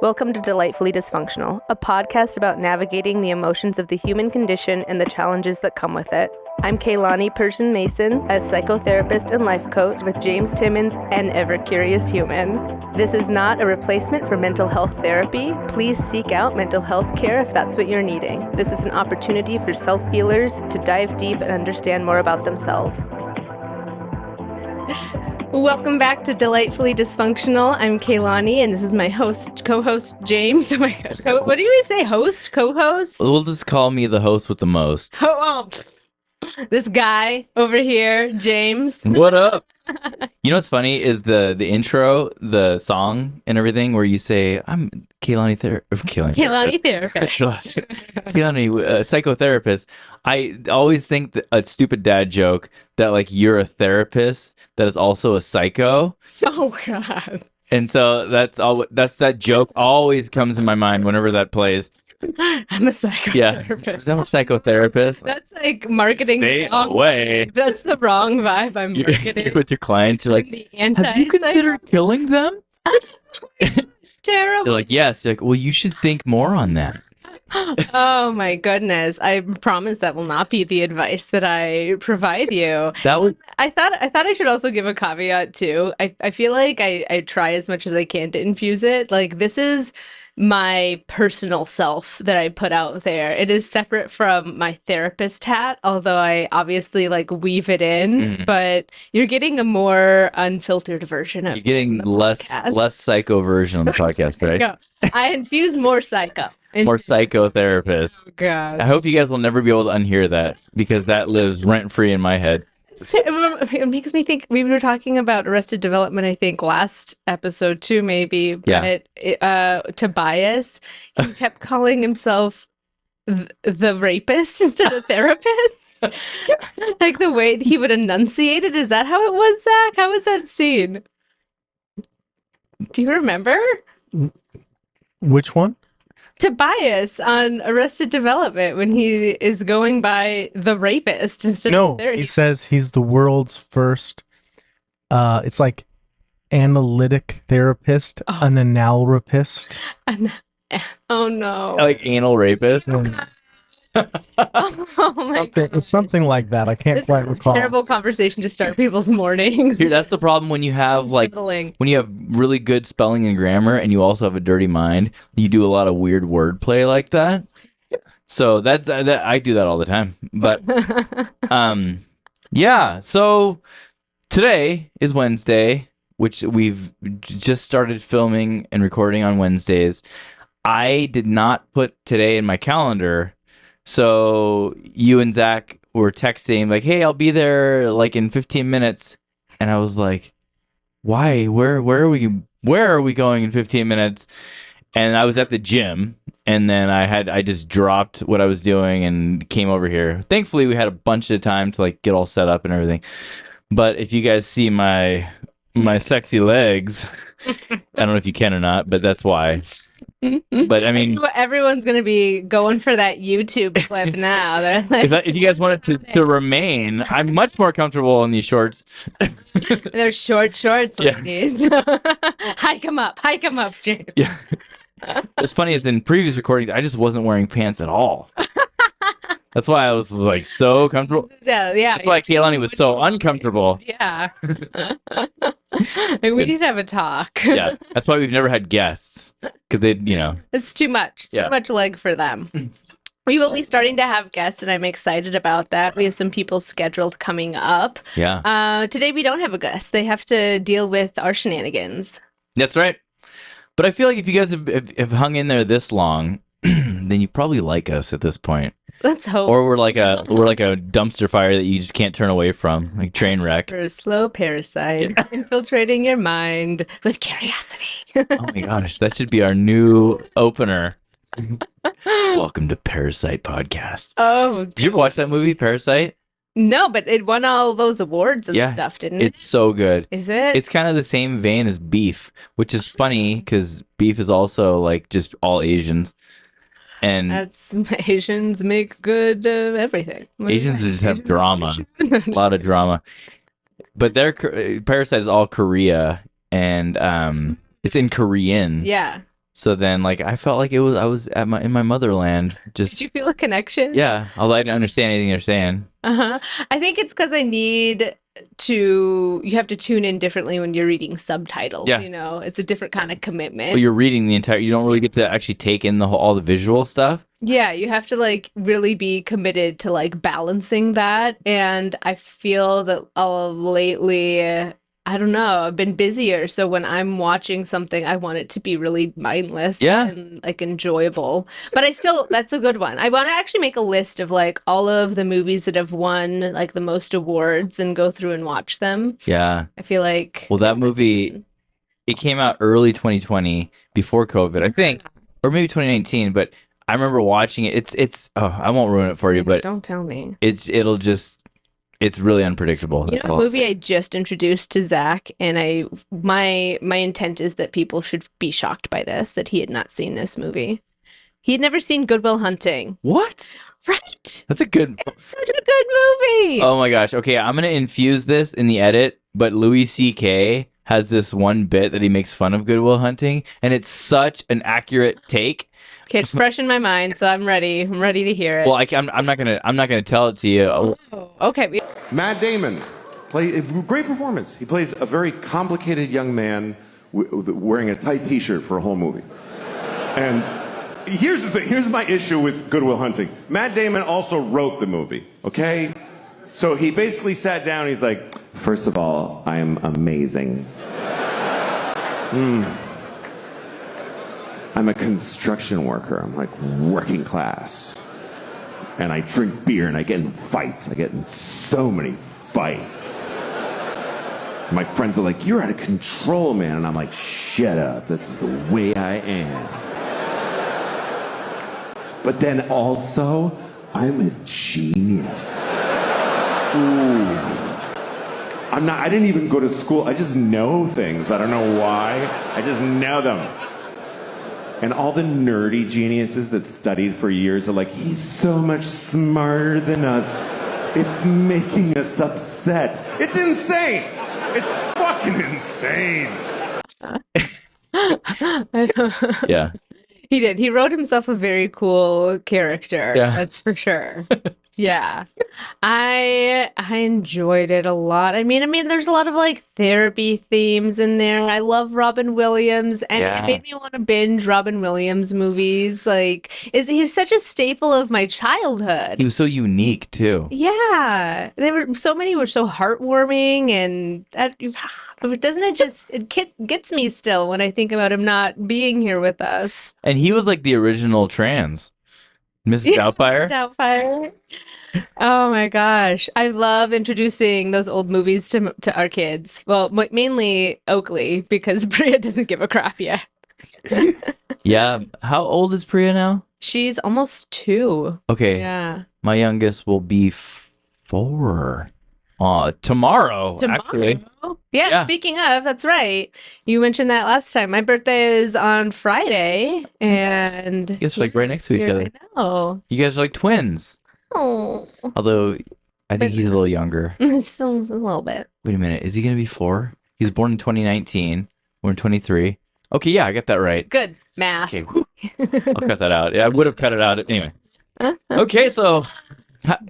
Welcome to Delightfully Dysfunctional, a podcast about navigating the emotions of the human condition and the challenges that come with it. I'm Kaylani Persian Mason, a psychotherapist and life coach with James Timmons, an ever-curious human. This is not a replacement for mental health therapy. Please seek out mental health care if that's what you're needing. This is an opportunity for self-healers to dive deep and understand more about themselves. Welcome back to Delightfully Dysfunctional. I'm Kaylani, and this is my co-host, James. Oh my gosh. What do you say? Host? Co-host? We'll just call me the host with the most. This guy over here, James. What up? You know what's funny is the intro, the song and everything where you say, I'm Kaylani therapist. Kaylani psychotherapist. I always think that a stupid dad joke that like you're a therapist that is also a psycho. Oh God. And so that joke always comes in my mind whenever that plays. I'm a psychotherapist. Yeah, I'm a psychotherapist. That's like marketing. Stay away. That's the wrong vibe I'm marketing. You're with your clients, you're like, have you considered killing them? Terrible. They're like, yes. You're like, well, you should think more on that. Oh my goodness. I promise that will not be the advice that I provide you. I thought I should also give a caveat too. I feel like I try as much as I can to infuse it. Like, this is my personal self that I put out there. It is separate from my therapist hat, although I obviously like weave it in, but you're getting a more unfiltered version of it. You're getting less psycho version on the podcast, right? No, I infuse more psycho. More psychotherapist. Oh God. I hope you guys will never be able to unhear that because that lives rent free in my head. It makes me think we were talking about Arrested Development, I think last episode too, maybe. But Tobias, he kept calling himself the rapist instead of therapist. Like the way he would enunciate it. Is that how it was, Zach? How was that scene? Do you remember? Which one? Tobias on Arrested Development when he is going by the rapist instead of he says he's the world's first it's like analytic therapist, an analrapist. Oh no. Like anal rapist. Oh my God. It's something like that. I can't quite recall. Terrible conversation to start people's mornings. Here, that's the problem when you have when you have really good spelling and grammar and you also have a dirty mind. You do a lot of weird wordplay like that. So that I do that all the time. But yeah. So today is Wednesday, which we've just started filming and recording on Wednesdays. I did not put today in my calendar. So you and Zach were texting like, hey, I'll be there like in 15 minutes. And I was like, why? Where are we going in 15 minutes? And I was at the gym and then I just dropped what I was doing and came over here. Thankfully, we had a bunch of time to like get all set up and everything. But if you guys see my sexy legs, I don't know if you can or not, but that's why. But I mean, everyone's gonna be going for that YouTube clip now. They're like, if you guys want it to remain, I'm much more comfortable in these shorts. They're shorts, ladies. Yeah. Hike them up, James. Yeah. What's funny is in previous recordings, I just wasn't wearing pants at all. That's why I was like so comfortable. Yeah. That's why Kaylani was so uncomfortable. Yeah. We need to have a talk. Yeah. That's why we've never had guests because it's too much. Too much leg for them. We will be starting to have guests, and I'm excited about that. We have some people scheduled coming up. Yeah. Today we don't have a guest. They have to deal with our shenanigans. That's right. But I feel like if you guys have hung in there this long, then you probably like us at this point. Let's hope. Or we're like a dumpster fire that you just can't turn away from, like train wreck. Or a slow parasite infiltrating your mind with curiosity. Oh my gosh, that should be our new opener. Welcome to Parasite Podcast. Oh, did you ever watch that movie, Parasite? No, but it won all those awards and stuff, didn't it? It's so good. Is it? It's kind of the same vein as Beef, which is funny because Beef is also like just all Asians. And that's Asians make good everything. Asians just have drama, a lot of drama. But their Parasite is all Korea, and it's in Korean. Yeah. So then, like, I felt like I was in my motherland. Did you Just feel a connection? yeah, although I didn't understand anything you're saying. Uh-huh. I think it's because you have to tune in differently when you're reading subtitles, Yeah. you know? It's a different kind of But commitment. you're reading the entire. You don't really get to actually take in all the visual stuff. Yeah, you have to like really be committed to like balancing that. And I feel that lately, I don't know, I've been busier. So when I'm watching something, I want it to be really mindless Yeah. and like enjoyable. But that's a good one. I want to actually make a list of like all of the movies that have won like the most awards and go through and watch them. Yeah. I feel like Well, that movie, it came out early 2020 before COVID, I think, or maybe 2019. But I remember watching it. It's. Oh, I won't ruin it for you, but don't tell me. it's really unpredictable. You know, a movie I just introduced to Zach, and my intent is that people should be shocked by this, that he had not seen this movie. He had never seen Good Will Hunting. What? Right? That's a good. It's such a good movie. Oh my gosh. Okay, I'm gonna infuse this in the edit, but Louis C.K. has this one bit that he makes fun of Good Will Hunting, and it's such an accurate take. Okay, it's fresh in my mind, so I'm ready. I'm ready to hear it. Well, I'm not gonna tell it to you. Oh, okay. Matt Damon, great performance. He plays a very complicated young man wearing a tight T-shirt for a whole movie. And here's the thing. Here's my issue with Good Will Hunting. Matt Damon also wrote the movie. Okay, so he basically sat down. He's like, first of all, I am amazing. I'm a construction worker. I'm like working class. And I drink beer and I get in fights. I get in so many fights. My friends are like, you're out of control, man. And I'm like, shut up. This is the way I am. But then also, I'm a genius. Ooh. I didn't even go to school. I just know things. I don't know why. I just know them. And all the nerdy geniuses that studied for years are like, he's so much smarter than us. It's making us upset. It's insane. It's fucking insane. Yeah. He did. He wrote himself a very cool character. Yeah. That's for sure. Yeah. I enjoyed it a lot. I mean there's a lot of like therapy themes in there. I love Robin Williams and Yeah. it made me want to binge Robin Williams movies. Like he was such a staple of my childhood. He was so unique too. Yeah. So many were so heartwarming and doesn't it just gets me still when I think about him not being here with us. And he was like the original trans. Mrs. Doubtfire. Doubtfire. Oh my gosh. I love introducing those old movies to our kids. Well, mainly Oakley because Bria doesn't give a crap yet. Yeah. How old is Priya now? She's almost 2. Okay. Yeah. My youngest will be 4. Tomorrow, actually. Yeah, speaking of, that's right. You mentioned that last time. My birthday is on Friday, and You guys are like right next to each other. I know. You guys are like twins. Oh, Although I think he's a little younger. still a little bit. Wait a minute. Is he going to be 4? He was born in 2019. We're in 23. Okay, yeah, I got that right. Good math. Okay, I'll cut that out. Yeah, I would have cut it out anyway. Okay, so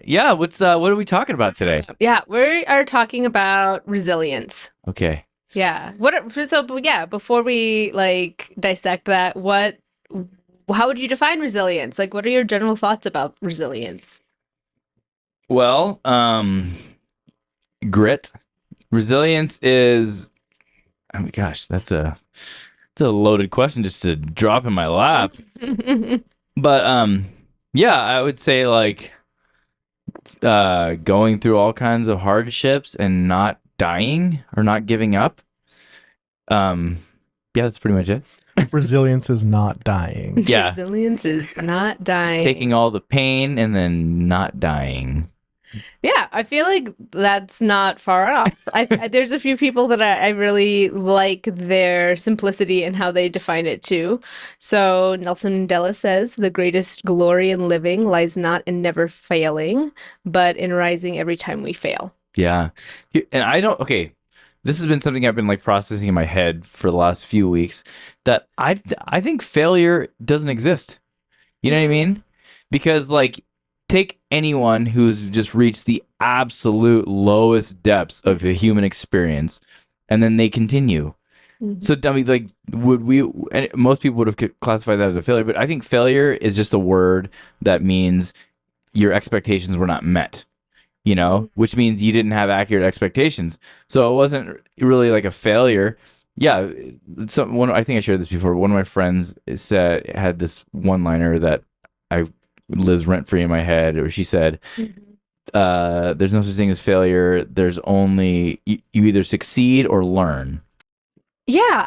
yeah, what are we talking about today? Yeah, we are talking about resilience. Okay. Yeah. Before we like dissect that, how would you define resilience? Like, what are your general thoughts about resilience? Well, grit. Resilience is, oh my gosh, that's a loaded question just to drop in my lap. But yeah, I would say like going through all kinds of hardships and not dying or not giving up. Yeah, that's pretty much it. Resilience is not dying. Yeah. Resilience is not dying. Taking all the pain and then not dying. Yeah, I feel like that's not far off. There's a few people that I really like their simplicity and how they define it too. So Nelson Mandela says, the greatest glory in living lies not in never failing, but in rising every time we fail. Yeah. And okay, this has been something I've been like processing in my head for the last few weeks, that I think failure doesn't exist. You know what I mean? Because like, take anyone who's just reached the absolute lowest depths of a human experience, and then they continue. So I mean, like, would we? And most people would have classified that as a failure, but I think failure is just a word that means your expectations were not met. Which means you didn't have accurate expectations. So it wasn't really like a failure. Yeah, I think I shared this before. One of my friends had this one-liner that I lives rent-free in my head, where she said, "There's no such thing as failure. There's only you either succeed or learn." Yeah,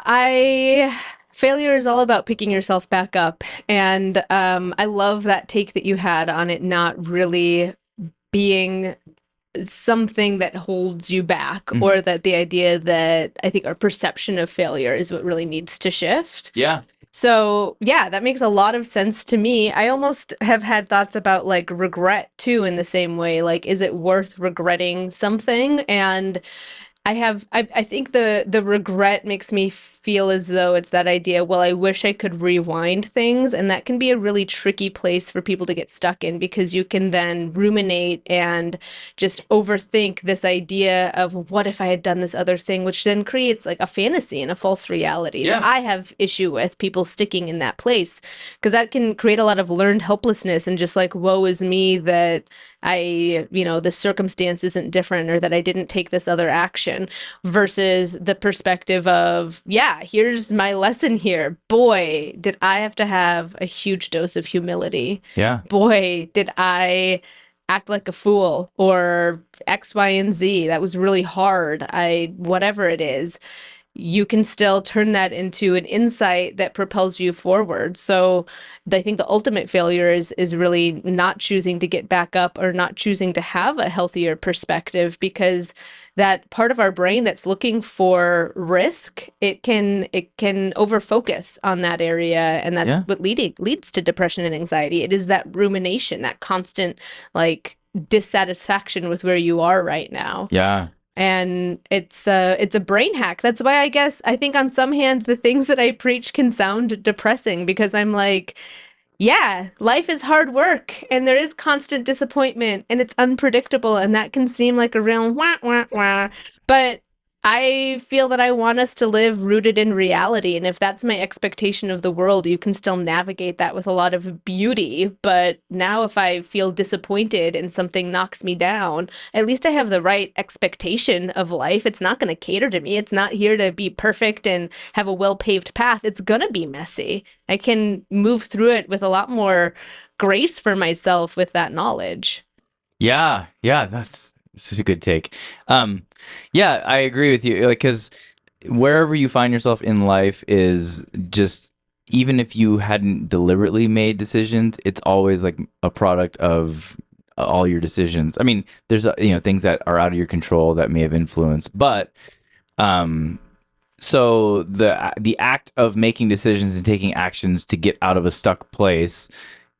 failure is all about picking yourself back up. And I love that take that you had on it not really being something that holds you back, or that the idea that I think our perception of failure is what really needs to shift. Yeah. So, yeah, that makes a lot of sense to me. I almost have had thoughts about like regret too, in the same way. Like, is it worth regretting something? And I think the regret makes me feel as though it's that idea, well, I wish I could rewind things, and that can be a really tricky place for people to get stuck in, because you can then ruminate and just overthink this idea of what if I had done this other thing, which then creates like a fantasy and a false reality that I have issue with people sticking in that place, because that can create a lot of learned helplessness and just like, woe is me that the circumstance isn't different, or that I didn't take this other action, versus the perspective of, yeah, here's my lesson here. Boy, did I have to have a huge dose of humility. Yeah. Boy, did I act like a fool, or X, Y, and Z. That was really hard. Whatever it is, you can still turn that into an insight that propels you forward. So I think the ultimate failure is really not choosing to get back up, or not choosing to have a healthier perspective, because that part of our brain that's looking for risk, it can overfocus on that area, and that's what leads to depression and anxiety. It is that rumination, that constant like dissatisfaction with where you are right now. Yeah. And it's a brain hack. That's why I think on some hand the things that I preach can sound depressing, because I'm like, yeah, life is hard work, and there is constant disappointment, and it's unpredictable, and that can seem like a real wah wah wah. But I feel that I want us to live rooted in reality, and if that's my expectation of the world, you can still navigate that with a lot of beauty. But now if I feel disappointed and something knocks me down, at least I have the right expectation of life. It's not going to cater to me. It's not here to be perfect and have a well-paved path. It's going to be messy. I can move through it with a lot more grace for myself with that knowledge. Yeah, that's such a good take. Yeah, I agree with you. Like, because wherever you find yourself in life is just, even if you hadn't deliberately made decisions, it's always like a product of all your decisions. I mean, there's things that are out of your control that may have influenced, but so the act of making decisions and taking actions to get out of a stuck place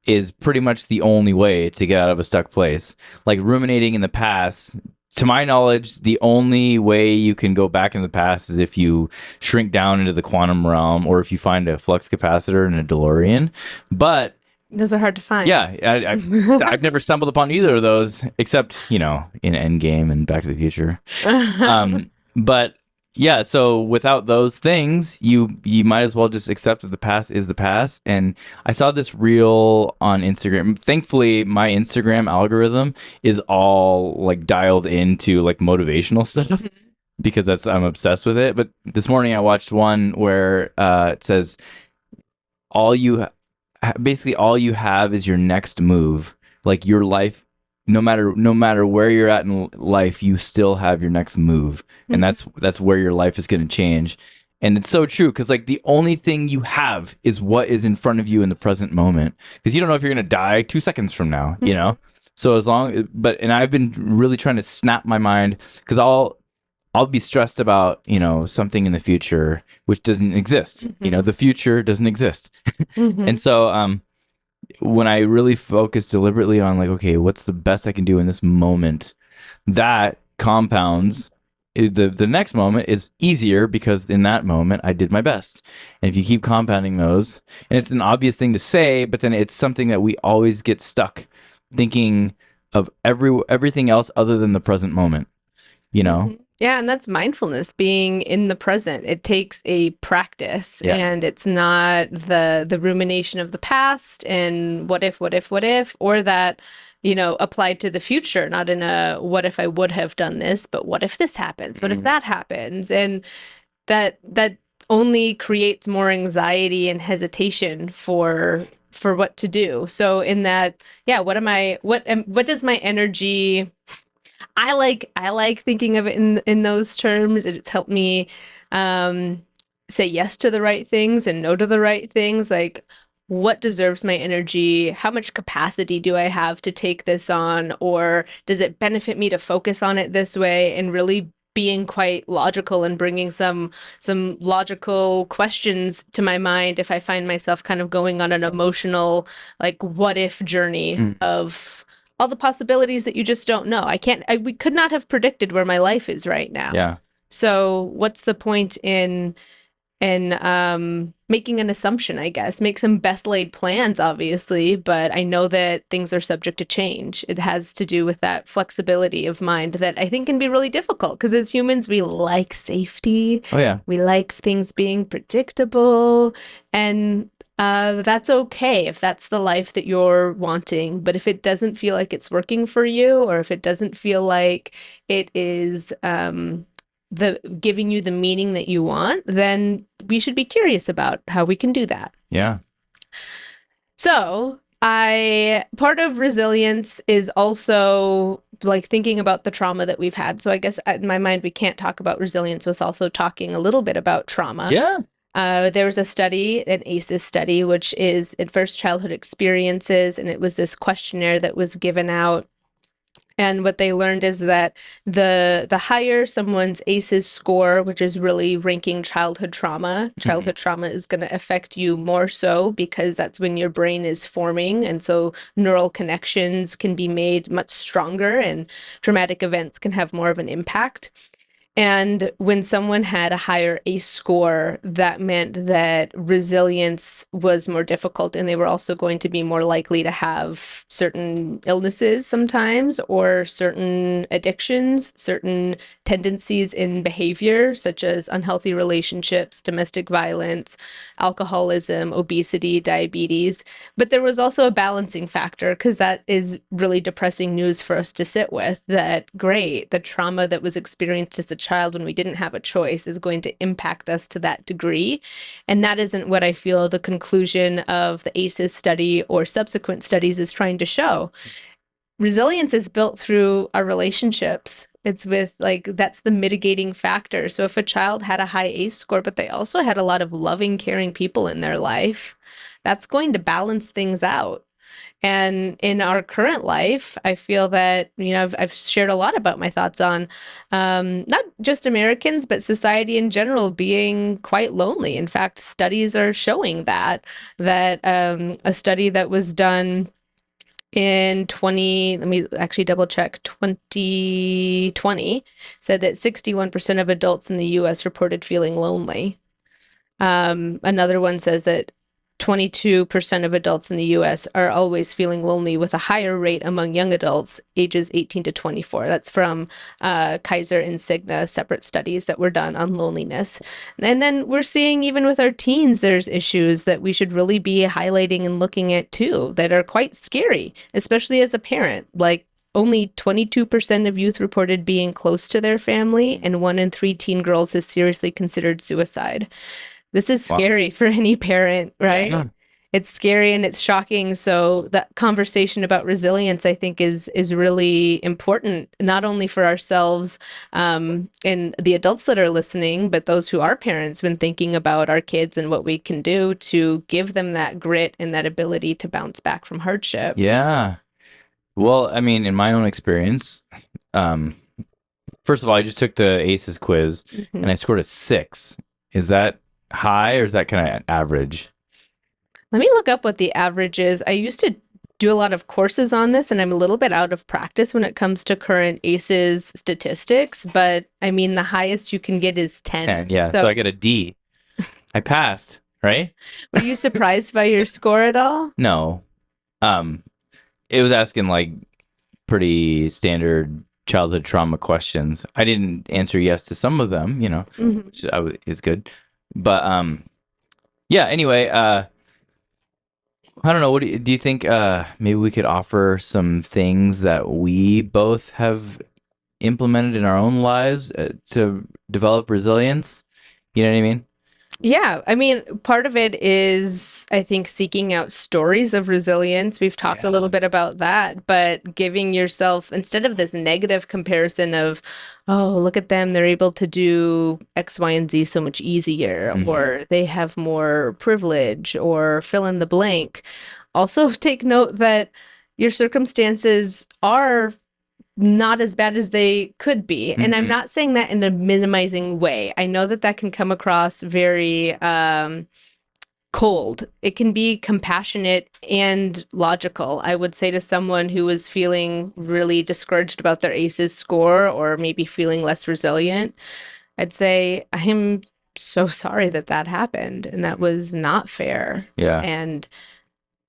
is pretty much the only way to get out of a stuck place. Like, ruminating in the past, to my knowledge, the only way you can go back in the past is if you shrink down into the quantum realm, or if you find a flux capacitor in a DeLorean. But those are hard to find. Yeah, I've never stumbled upon either of those, except in Endgame and Back to the Future. But yeah, so without those things, you might as well just accept that the past is the past. And I saw this reel on Instagram. Thankfully, my Instagram algorithm is all like dialed into like motivational stuff, because I'm obsessed with it. But this morning I watched one where it says basically all you have is your next move. Like, your life, no matter where you're at in life, you still have your next move, and that's where your life is going to change. And it's so true, because like, the only thing you have is what is in front of you in the present moment, because you don't know if you're going to die 2 seconds from now. So and I've been really trying to snap my mind, because I'll be stressed about something in the future which doesn't exist. The future doesn't exist. And so when I really focus deliberately on like, okay, what's the best I can do in this moment, that compounds the next moment is easier because in that moment I did my best. And if you keep compounding those, and it's an obvious thing to say, but then it's something that we always get stuck thinking of everything else other than the present moment, you know? Yeah, and that's mindfulness, being in the present. It takes a practice, and it's not the rumination of the past and what if, or that, applied to the future, not in a what if I would have done this, but what if this happens? What if that happens? And that only creates more anxiety and hesitation for what to do. So in that, yeah, what does my energy, I like thinking of it in those terms. It's helped me say yes to the right things and no to the right things. Like, what deserves my energy? How much capacity do I have to take this on? Or does it benefit me to focus on it this way? And really being quite logical and bringing some logical questions to my mind if I find myself kind of going on an emotional, like, what if journey of all the possibilities that you just don't know. We could not have predicted where my life is right now. Yeah. So what's the point in making an assumption, I guess? Make some best laid plans, obviously, but I know that things are subject to change. It has to do with that flexibility of mind that I think can be really difficult because as humans, we like safety. Oh, yeah. We like things being predictable, and that's okay if that's the life that you're wanting. But if it doesn't feel like it's working for you, or if it doesn't feel like it is the giving you the meaning that you want, then we should be curious about how we can do that. Yeah. So part of resilience is also like thinking about the trauma that we've had. So I guess in my mind, we can't talk about resilience without also talking a little bit about trauma. Yeah. There was a study, an ACEs study, which is Adverse Childhood Experiences, and it was this questionnaire that was given out. And what they learned is that the higher someone's ACEs score, which is really ranking childhood trauma is going to affect you more so because that's when your brain is forming. And so neural connections can be made much stronger and traumatic events can have more of an impact. And when someone had a higher ACE score, that meant that resilience was more difficult, and they were also going to be more likely to have certain illnesses sometimes, or certain addictions, certain tendencies in behavior, such as unhealthy relationships, domestic violence, alcoholism, obesity, diabetes. But there was also a balancing factor, because that is really depressing news for us to sit with, that great, the trauma that was experienced as a child when we didn't have a choice is going to impact us to that degree. And that isn't what I feel the conclusion of the ACEs study or subsequent studies is trying to show. Resilience is built through our relationships. It's that's the mitigating factor. So if a child had a high ACE score, but they also had a lot of loving, caring people in their life, that's going to balance things out. And in our current life, I feel that, I've shared a lot about my thoughts on not just Americans, but society in general being quite lonely. In fact, studies are showing that a study that was done in let me actually double check, 2020 said that 61% of adults in the US reported feeling lonely. Another one says that 22% of adults in the US are always feeling lonely, with a higher rate among young adults ages 18 to 24. That's from Kaiser and Cigna, separate studies that were done on loneliness. And then we're seeing even with our teens, there's issues that we should really be highlighting and looking at too, that are quite scary, especially as a parent. Like, only 22% of youth reported being close to their family, and 1 in 3 teen girls has seriously considered suicide. This is scary for any parent, right? Yeah. It's scary and it's shocking. So that conversation about resilience, I think, is really important, not only for ourselves and the adults that are listening, but those who are parents, when thinking about our kids and what we can do to give them that grit and that ability to bounce back from hardship. Yeah. Well, I mean, in my own experience, first of all, I just took the ACEs quiz and I scored a 6. Is that high or is that kind of average? Let me look up what the average is. I used to do a lot of courses on this, and I'm a little bit out of practice when it comes to current ACEs statistics, but I mean, the highest you can get is 10. 10, yeah. So I get a D. I passed, right? Were you surprised by your score at all? No. It was asking like pretty standard childhood trauma questions. I didn't answer yes to some of them, which is good. But yeah, anyway, I don't know. What do you think? Maybe we could offer some things that we both have implemented in our own lives to develop resilience. You know what I mean? Yeah, I mean, part of it is, I think, seeking out stories of resilience. We've talked a little bit about that, but giving yourself, instead of this negative comparison of, oh, look at them, they're able to do X, Y, and Z so much easier, or they have more privilege, or fill in the blank. Also, take note that your circumstances are not as bad as they could be. And I'm not saying that in a minimizing way. I know that that can come across very cold. It can be compassionate and logical. I would say to someone who is feeling really discouraged about their ACEs score or maybe feeling less resilient, I'd say, I'm so sorry that that happened and that was not fair. Yeah. And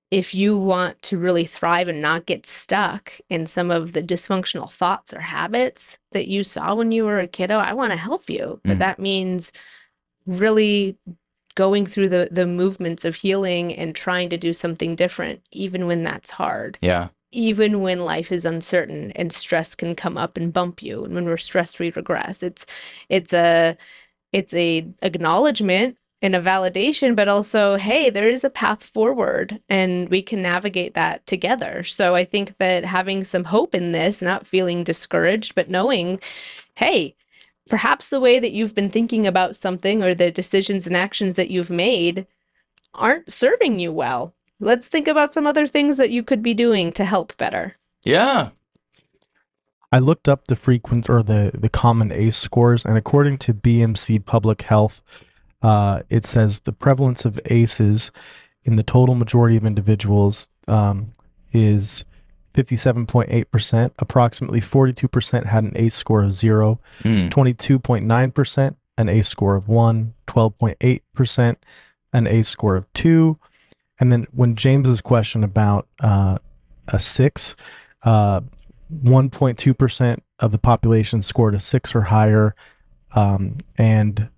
if you want to really thrive and not get stuck in some of the dysfunctional thoughts or habits that you saw when you were a kiddo, I want to help you. But that means really going through the movements of healing and trying to do something different, even when that's hard. Yeah. Even when life is uncertain and stress can come up and bump you. And when we're stressed, we regress. It's a acknowledgement and a validation, but also, hey, there is a path forward and we can navigate that together. So I think that having some hope in this, not feeling discouraged, but knowing, hey, perhaps the way that you've been thinking about something or the decisions and actions that you've made aren't serving you well. Let's think about some other things that you could be doing to help better. Yeah. I looked up the frequent or the common ACE scores, and according to BMC Public Health, it says the prevalence of ACEs in the total majority of individuals is 57.8%. Approximately 42% had an ACE score of 0, 22.9% an ACE score of 1, 12.8% an ACE score of 2. And then when James's question about a 6, 1.2% of the population scored a 6 or higher, and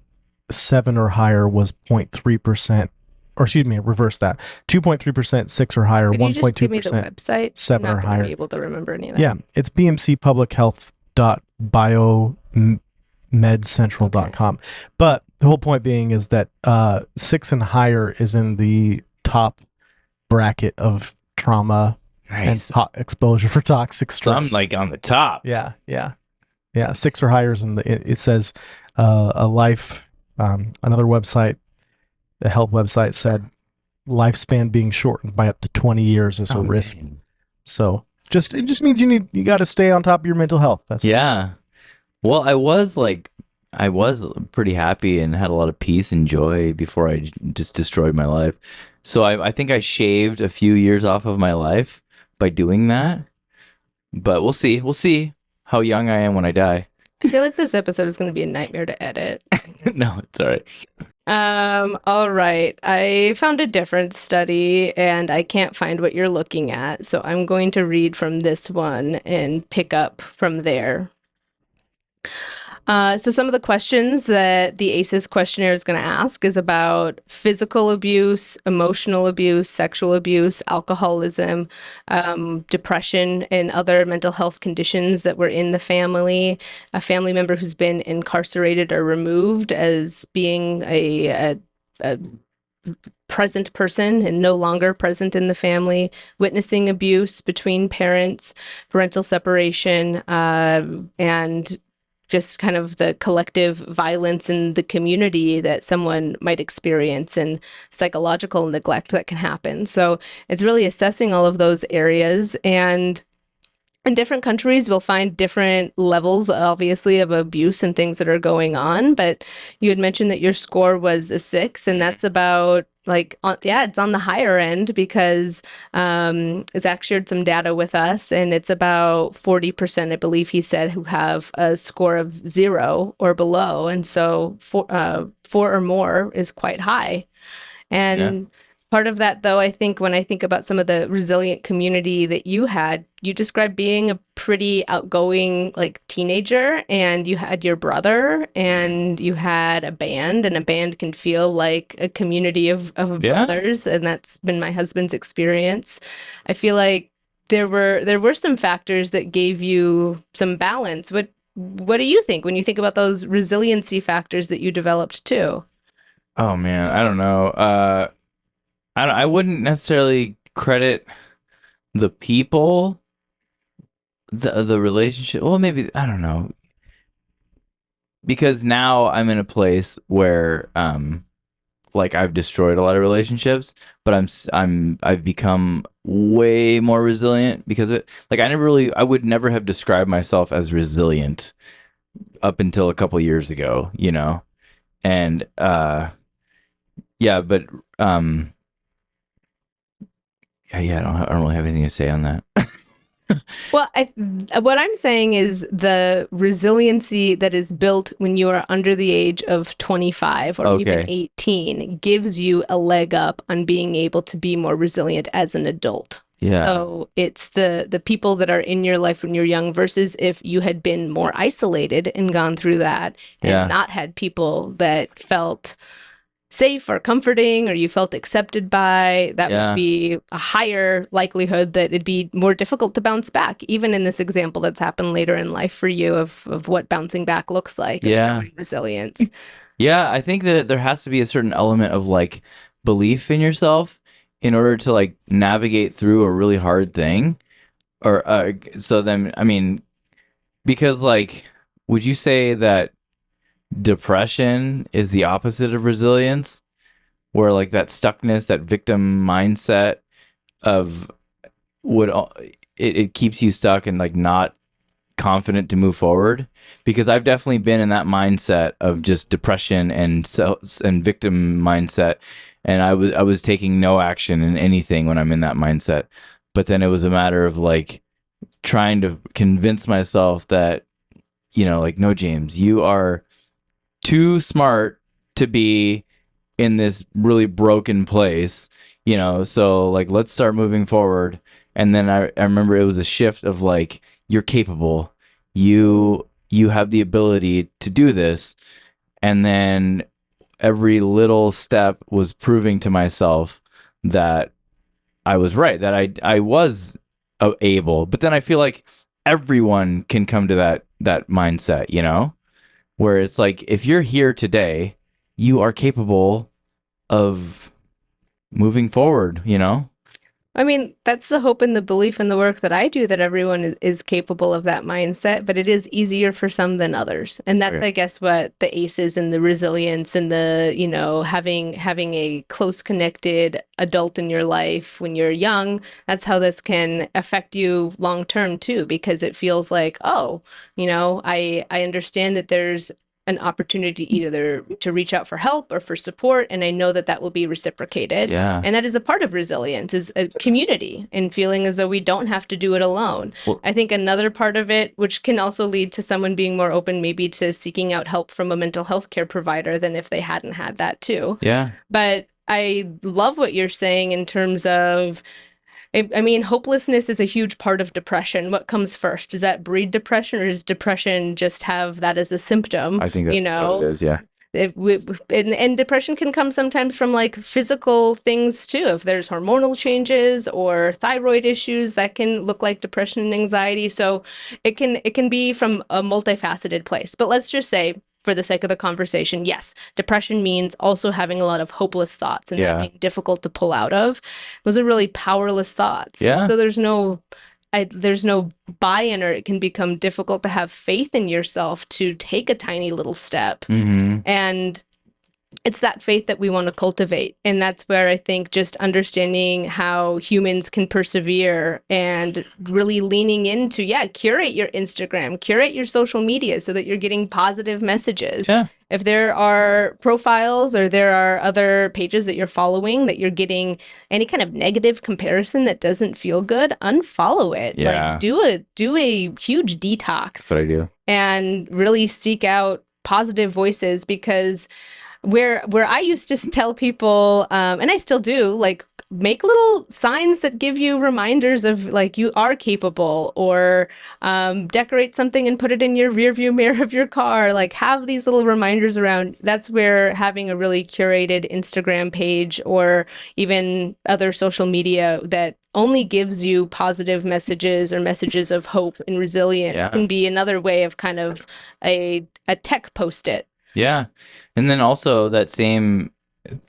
7 or higher was 0.3%, or excuse me, reverse that. 2.3% 6 or higher, Could you just give me the 1.2% website? 7 I'm or not gonna higher. be able to remember any of that. Yeah, it's bmcpublichealth.biomedcentral.com. But the whole point being is that 6 and higher is in the top bracket of trauma Nice. and exposure for toxic So I'm stress. like on the top. Yeah. 6 or higher is in the. It says a life. Another website, the health website, said lifespan being shortened by up to 20 years is a risk. Man. So it just means you got to stay on top of your mental health. That's Yeah. Well, I was pretty happy and had a lot of peace and joy before I just destroyed my life. So I think I shaved a few years off of my life by doing that. But we'll see. We'll see how young I am when I die. I feel like this episode is going to be a nightmare to edit. No, it's all right. All right. I found a different study and I can't find what you're looking at. So I'm going to read from this one and pick up from there. So some of the questions that the ACEs questionnaire is going to ask is about physical abuse, emotional abuse, sexual abuse, alcoholism, depression, and other mental health conditions that were in the family, a family member who's been incarcerated or removed as being a present person and no longer present in the family, witnessing abuse between parents, parental separation, and just kind of the collective violence in the community that someone might experience and psychological neglect that can happen. So it's really assessing all of those areas. And in different countries, we'll find different levels, obviously, of abuse and things that are going on. But you had mentioned that your score was a 6, and that's about it's on the higher end because Zach shared some data with us, and it's about 40%, I believe he said, who have a score of 0 or below, and so four or more is quite high. And part of that, though, I think when I think about some of the resilient community that you had, you described being a pretty outgoing like teenager, and you had your brother, and you had a band, and a band can feel like a community of brothers, and that's been my husband's experience. I feel like there were some factors that gave you some balance. What do you think when you think about those resiliency factors that you developed too? Oh man, I don't know. I wouldn't necessarily credit the people, the relationship. Well, maybe I don't know, because now I'm in a place where like I've destroyed a lot of relationships, but I've become way more resilient because of it. Like I would never have described myself as resilient up until a couple years ago, you know. And yeah, but yeah, I don't really have anything to say on that. Well, what I'm saying is the resiliency that is built when you are under the age of 25 or even Okay. 18 gives you a leg up on being able to be more resilient as an adult. Yeah. So it's the people that are in your life when you're young versus if you had been more isolated and gone through that and Yeah. not had people that felt safe or comforting or you felt accepted by, that Yeah. would be a higher likelihood that it'd be more difficult to bounce back, even in this example that's happened later in life for you of what bouncing back looks like, of Yeah. showing resilience. Yeah, I think that there has to be a certain element of like belief in yourself in order to like navigate through a really hard thing. Or so then, I mean, because like, would you say that depression is the opposite of resilience, where like that stuckness, that victim mindset of would it keeps you stuck and like not confident to move forward? Because I've definitely been in that mindset of just depression and and victim mindset, and I was taking no action in anything when I'm in that mindset. But then it was a matter of like trying to convince myself that, you know, like, no, James, you are too smart to be in this really broken place, you know, so like let's start moving forward. And then I remember it was a shift of like, you're capable, you have the ability to do this. And then every little step was proving to myself that I was right, that I was able. But then I feel like everyone can come to that mindset, you know, where it's like, if you're here today, you are capable of moving forward, you know? I mean, that's the hope and the belief in the work that I do, that everyone is capable of that mindset, but it is easier for some than others. And that's, Okay. I guess, what the ACEs and the resilience and the, you know, having a close connected adult in your life when you're young, that's how this can affect you long term too, because it feels like, oh, you know, I understand that there's an opportunity either to reach out for help or for support, and I know that that will be reciprocated. Yeah. And that is a part of resilience, is a community and feeling as though we don't have to do it alone. Well- I think another part of it, which can also lead to someone being more open maybe to seeking out help from a mental health care provider than if they hadn't had that too. Yeah. But I love what you're saying in terms of, I mean, hopelessness is a huge part of depression. What comes first? Does that breed depression, or does depression just have that as a symptom? I think that's You know, what it is. Yeah. and depression can come sometimes from like physical things too. If there's hormonal changes or thyroid issues, that can look like depression and anxiety. So it can be from a multifaceted place. But let's just say, for the sake of the conversation, yes, depression means also having a lot of hopeless thoughts and that Yeah. being difficult to pull out of. Those are really powerless thoughts. Yeah. So there's no buy-in, or it can become difficult to have faith in yourself to take a tiny little step. Mm-hmm. And it's that faith that we want to cultivate. And that's where I think just understanding how humans can persevere and really leaning into, curate your Instagram, curate your social media so that you're getting positive messages. Yeah. if there are profiles or there are other pages that you're following that you're getting any kind of negative comparison that doesn't feel good, unfollow it. Yeah. Like do a huge detox. That's what I do. And really seek out positive voices, because where I used to tell people, and I still do, like, make little signs that give you reminders of like you are capable, or decorate something and put it in your rear view mirror of your car. Like, have these little reminders around. That's where having a really curated Instagram page or even other social media that only gives you positive messages or messages of hope and resilience can be another way of kind of a tech post-it. Yeah. And then also that same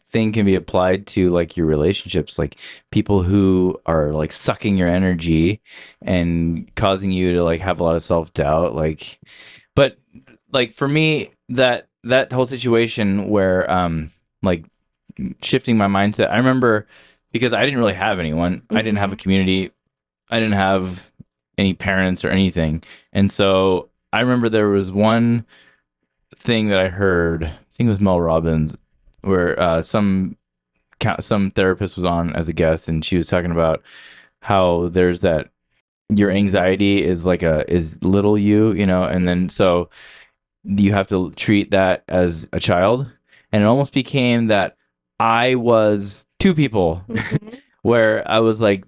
thing can be applied to like your relationships, like people who are like sucking your energy and causing you to like have a lot of self-doubt. Like, but like for me, that whole situation where like shifting my mindset, I remember, because I didn't really have anyone. I didn't have a community. I didn't have any parents or anything. And so I remember there was one thing that I heard, I think it was Mel Robbins, where some therapist was on as a guest, and she was talking about how there's that your anxiety is like is little you know, and then so you have to treat that as a child, and it almost became that I was two people, where I was like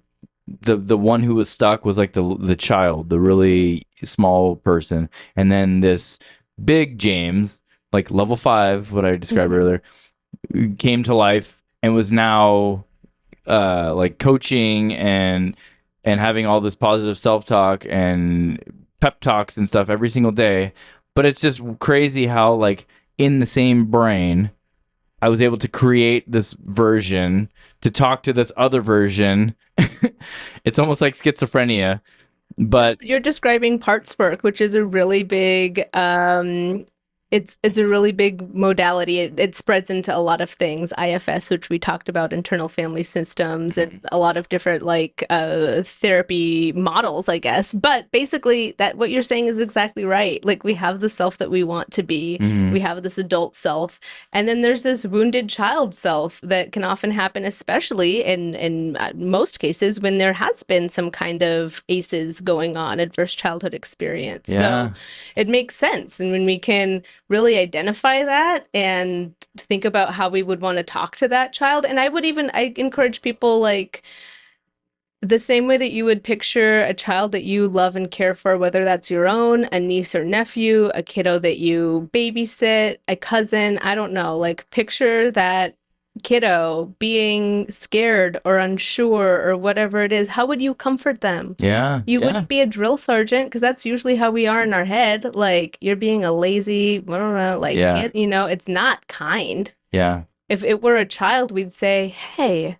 the one who was stuck was like the child, the really small person, and then this big James, like level 5, what I described earlier, came to life and was now like coaching and having all this positive self-talk and pep talks and stuff every single day. But it's just crazy how like in the same brain I was able to create this version to talk to this other version. It's almost like schizophrenia, but you're describing parts work, which is a really big it's a really big modality. It spreads into a lot of things. IFS, which we talked about, internal family systems, and a lot of different like therapy models, I guess. But basically, that what you're saying is exactly right. Like, we have the self that we want to be. We have this adult self, and then there's this wounded child self that can often happen, especially in most cases when there has been some kind of ACEs going on, adverse childhood experience. Yeah. So it makes sense, and when we can really identify that and think about how we would want to talk to that child. And I encourage people, like, the same way that you would picture a child that you love and care for, whether that's your own, a niece or nephew, a kiddo that you babysit, a cousin, I don't know, like, picture that kiddo being scared or unsure or whatever it is. How would you comfort them? yeah, You wouldn't be a drill sergeant, because that's usually how we are in our head. Like, you're being a lazy, I don't know, like, it's not kind. yeah. If it were a child, we'd say, hey,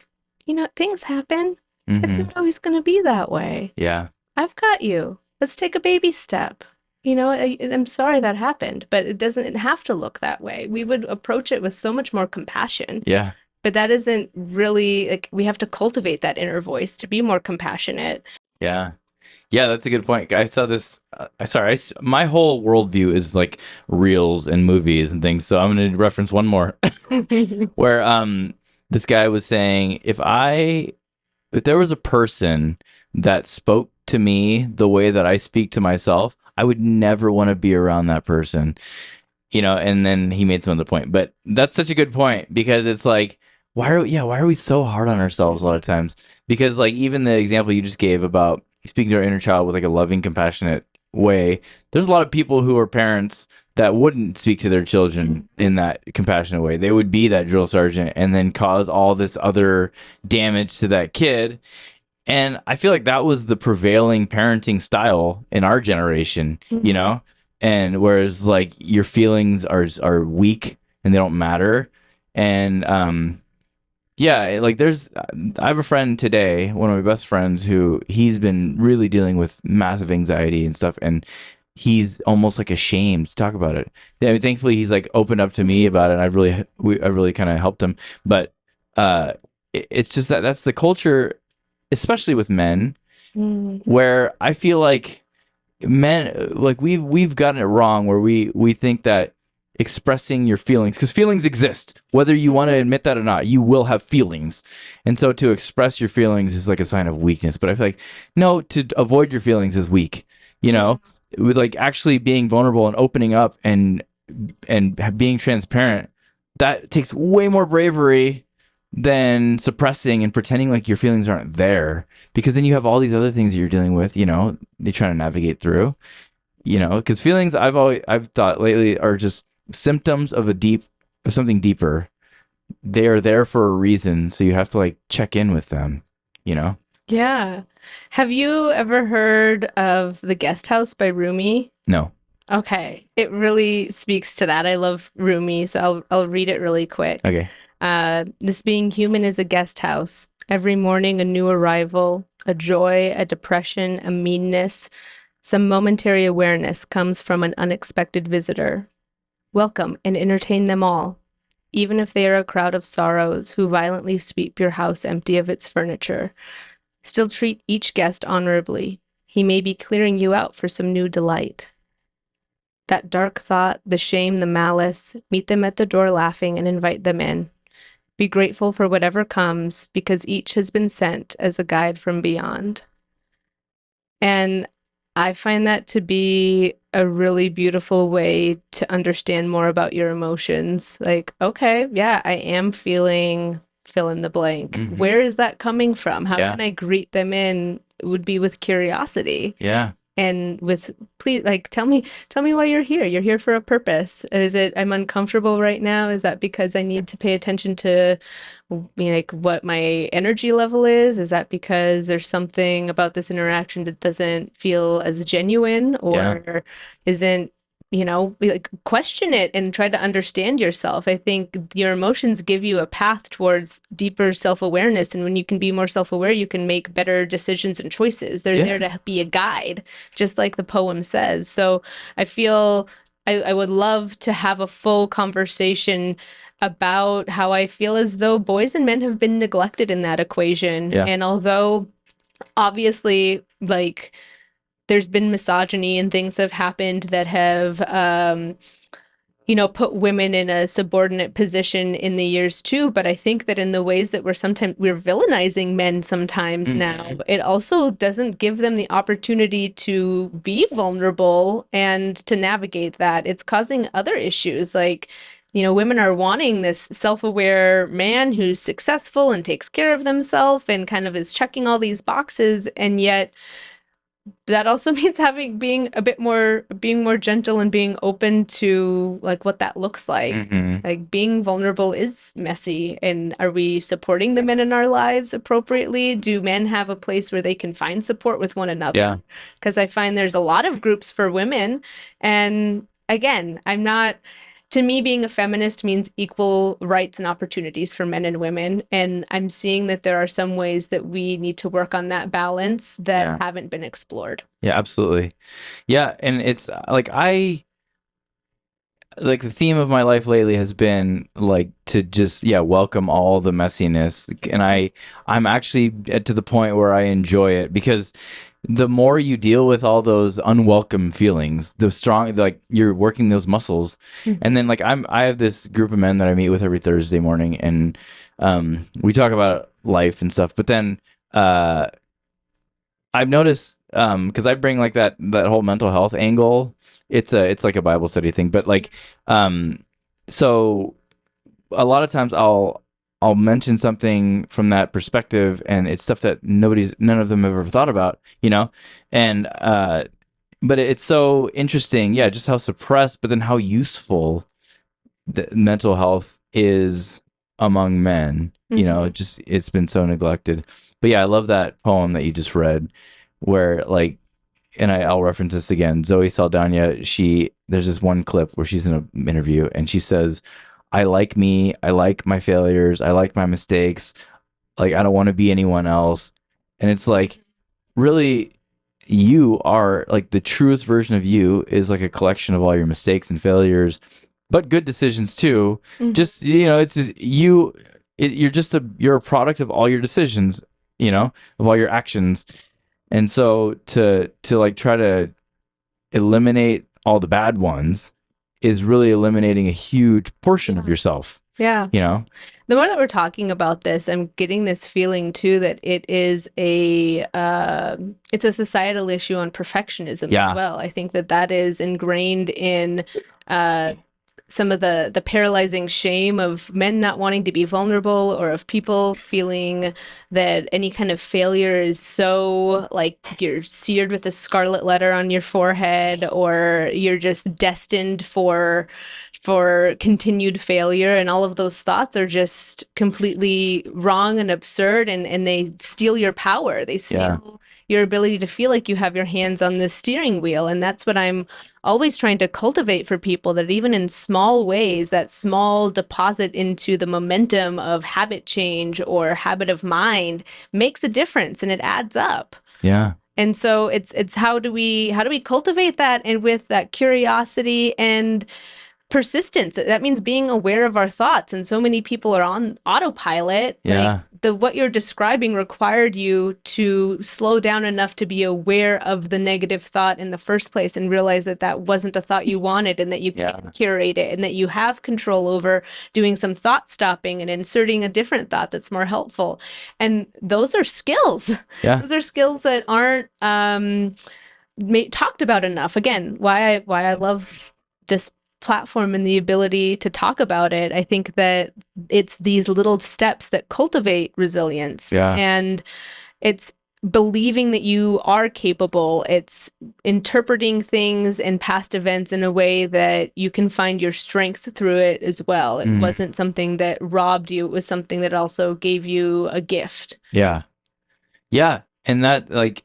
things happen. It's not always going to be that way. Yeah. I've got you. Let's take a baby step. I'm sorry that happened, but it doesn't have to look that way. We would approach it with so much more compassion. Yeah. But that isn't really, like, we have to cultivate that inner voice to be more compassionate. Yeah. Yeah, that's a good point. I saw this. My whole worldview is like reels and movies and things. So I'm going to reference one more where this guy was saying, if there was a person that spoke to me the way that I speak to myself, I would never want to be around that person. And then he made some other point. But that's such a good point, because it's like, why are we so hard on ourselves a lot of times? Because like even the example you just gave about speaking to our inner child with like a loving, compassionate way, there's a lot of people who are parents that wouldn't speak to their children in that compassionate way. They would be that drill sergeant and then cause all this other damage to that kid. And I feel like that was the prevailing parenting style in our generation, and whereas like your feelings are weak and they don't matter. And like I have a friend today, one of my best friends, who he's been really dealing with massive anxiety and stuff, and he's almost like ashamed to talk about it. I mean, thankfully he's like opened up to me about it, and I really kind of helped him. But it's just that's the culture, especially with men, where I feel like men, like we've gotten it wrong, where we think that expressing your feelings, because feelings exist whether you want to admit that or not. You will have feelings, and so to express your feelings is like a sign of weakness. But I feel like no, to avoid your feelings is weak, you know. With like actually being vulnerable and opening up and being transparent, that takes way more bravery than suppressing and pretending like your feelings aren't there, because then you have all these other things that you're dealing with, you know, you're trying to navigate through, you know, because feelings I've thought lately are just symptoms of something deeper. They are there for a reason, so you have to like check in with them, you know. Yeah. Have you ever heard of The Guest House by Rumi? No. Okay. It really speaks to that. I love Rumi, so I'll read it really quick. Okay. This being human is a guest house. Every morning a new arrival, a joy, a depression, a meanness, some momentary awareness comes from an unexpected visitor. Welcome and entertain them all, even if they are a crowd of sorrows who violently sweep your house empty of its furniture. Still treat each guest honorably. He may be clearing you out for some new delight. That dark thought, the shame, the malice, meet them at the door laughing and invite them in. Be grateful for whatever comes, because each has been sent as a guide from beyond. And I find that to be a really beautiful way to understand more about your emotions. Like, okay, yeah, I am feeling fill in the blank. Mhm. Where is that coming from? How Yeah. can I greet them in? Would be with curiosity Yeah. and with, please, like, tell me why you're here. You're here for a purpose. Is it I'm uncomfortable right now? Is that because I need to pay attention to like what my energy level is? Is that because there's something about this interaction that doesn't feel as genuine, or isn't, you know, like, question it and try to understand yourself. I think your emotions give you a path towards deeper self-awareness, and when you can be more self-aware, you can make better decisions and choices. They're there to be a guide, just like the poem says. So I feel I would love to have a full conversation about how I feel as though boys and men have been neglected in that equation. Yeah. And although obviously, like, there's been misogyny and things have happened that have you know, put women in a subordinate position in the years too. But I think that in the ways that we're villainizing men sometimes now, it also doesn't give them the opportunity to be vulnerable and to navigate that. It's causing other issues. Like, you know, women are wanting this self-aware man who's successful and takes care of themselves and kind of is checking all these boxes, and yet that also means being more gentle and being open to like what that looks like. Mhm. Like, being vulnerable is messy. And are we supporting the men in our lives appropriately? Do men have a place where they can find support with one another? Yeah. Because I find there's a lot of groups for women. And again, to me, being a feminist means equal rights and opportunities for men and women. And I'm seeing that there are some ways that we need to work on that balance that haven't been explored. Yeah, absolutely. Yeah, and it's like the theme of my life lately has been like to just welcome all the messiness, and I'm actually to the point where I enjoy it, because the more you deal with all those unwelcome feelings, the strong, like, you're working those muscles. And then like I have this group of men that I meet with every Thursday morning, and we talk about life and stuff. But then I've noticed, because I bring like that whole mental health angle. It's like a Bible study thing, but like so a lot of times I'll mention something from that perspective, and it's stuff that none of them have ever thought about, you know? And but it's so interesting, just how suppressed, but then how useful the mental health is among men. You know, just it's been so neglected. But yeah, I love that poem that you just read, where like, and I'll reference this again. Zoe Saldana, there's this one clip where she's in an interview and she says, I like me, I like my failures, I like my mistakes, like I don't want to be anyone else. And it's like, really, you are like, the truest version of you is like a collection of all your mistakes and failures, but good decisions too. Just, you know, it's just, you're a product of all your decisions, you know, of all your actions. And so to like try to eliminate all the bad ones is really eliminating a huge portion of yourself, Yeah. you know? The more that we're talking about this, I'm getting this feeling too that it's a societal issue on perfectionism Yeah. as well. I think that is ingrained in uh, some of the paralyzing shame of men not wanting to be vulnerable, or of people feeling that any kind of failure is so like you're seared with a scarlet letter on your forehead, or you're just destined for continued failure. And all of those thoughts are just completely wrong and absurd, and they steal your power. They steal your ability to feel like you have your hands on the steering wheel. And that's what I'm always trying to cultivate for people, that even in small ways, that small deposit into the momentum of habit change or habit of mind makes a difference, and it adds up. Yeah. And so it's how do we cultivate that, and with that curiosity and persistence. That means being aware of our thoughts, and so many people are on autopilot. Yeah. Like what you're describing required you to slow down enough to be aware of the negative thought in the first place, and realize that that wasn't a thought you wanted, and that you can curate it, and that you have control over doing some thought stopping and inserting a different thought that's more helpful. And those are skills. Yeah. Those are skills that aren't talked about enough. Again, why I love this platform and the ability to talk about it. I think that it's these little steps that cultivate resilience. Yeah. And it's believing that you are capable. It's interpreting things and past events in a way that you can find your strength through it as well. It wasn't something that robbed you. It was something that also gave you a gift. Yeah. Yeah. And that, like,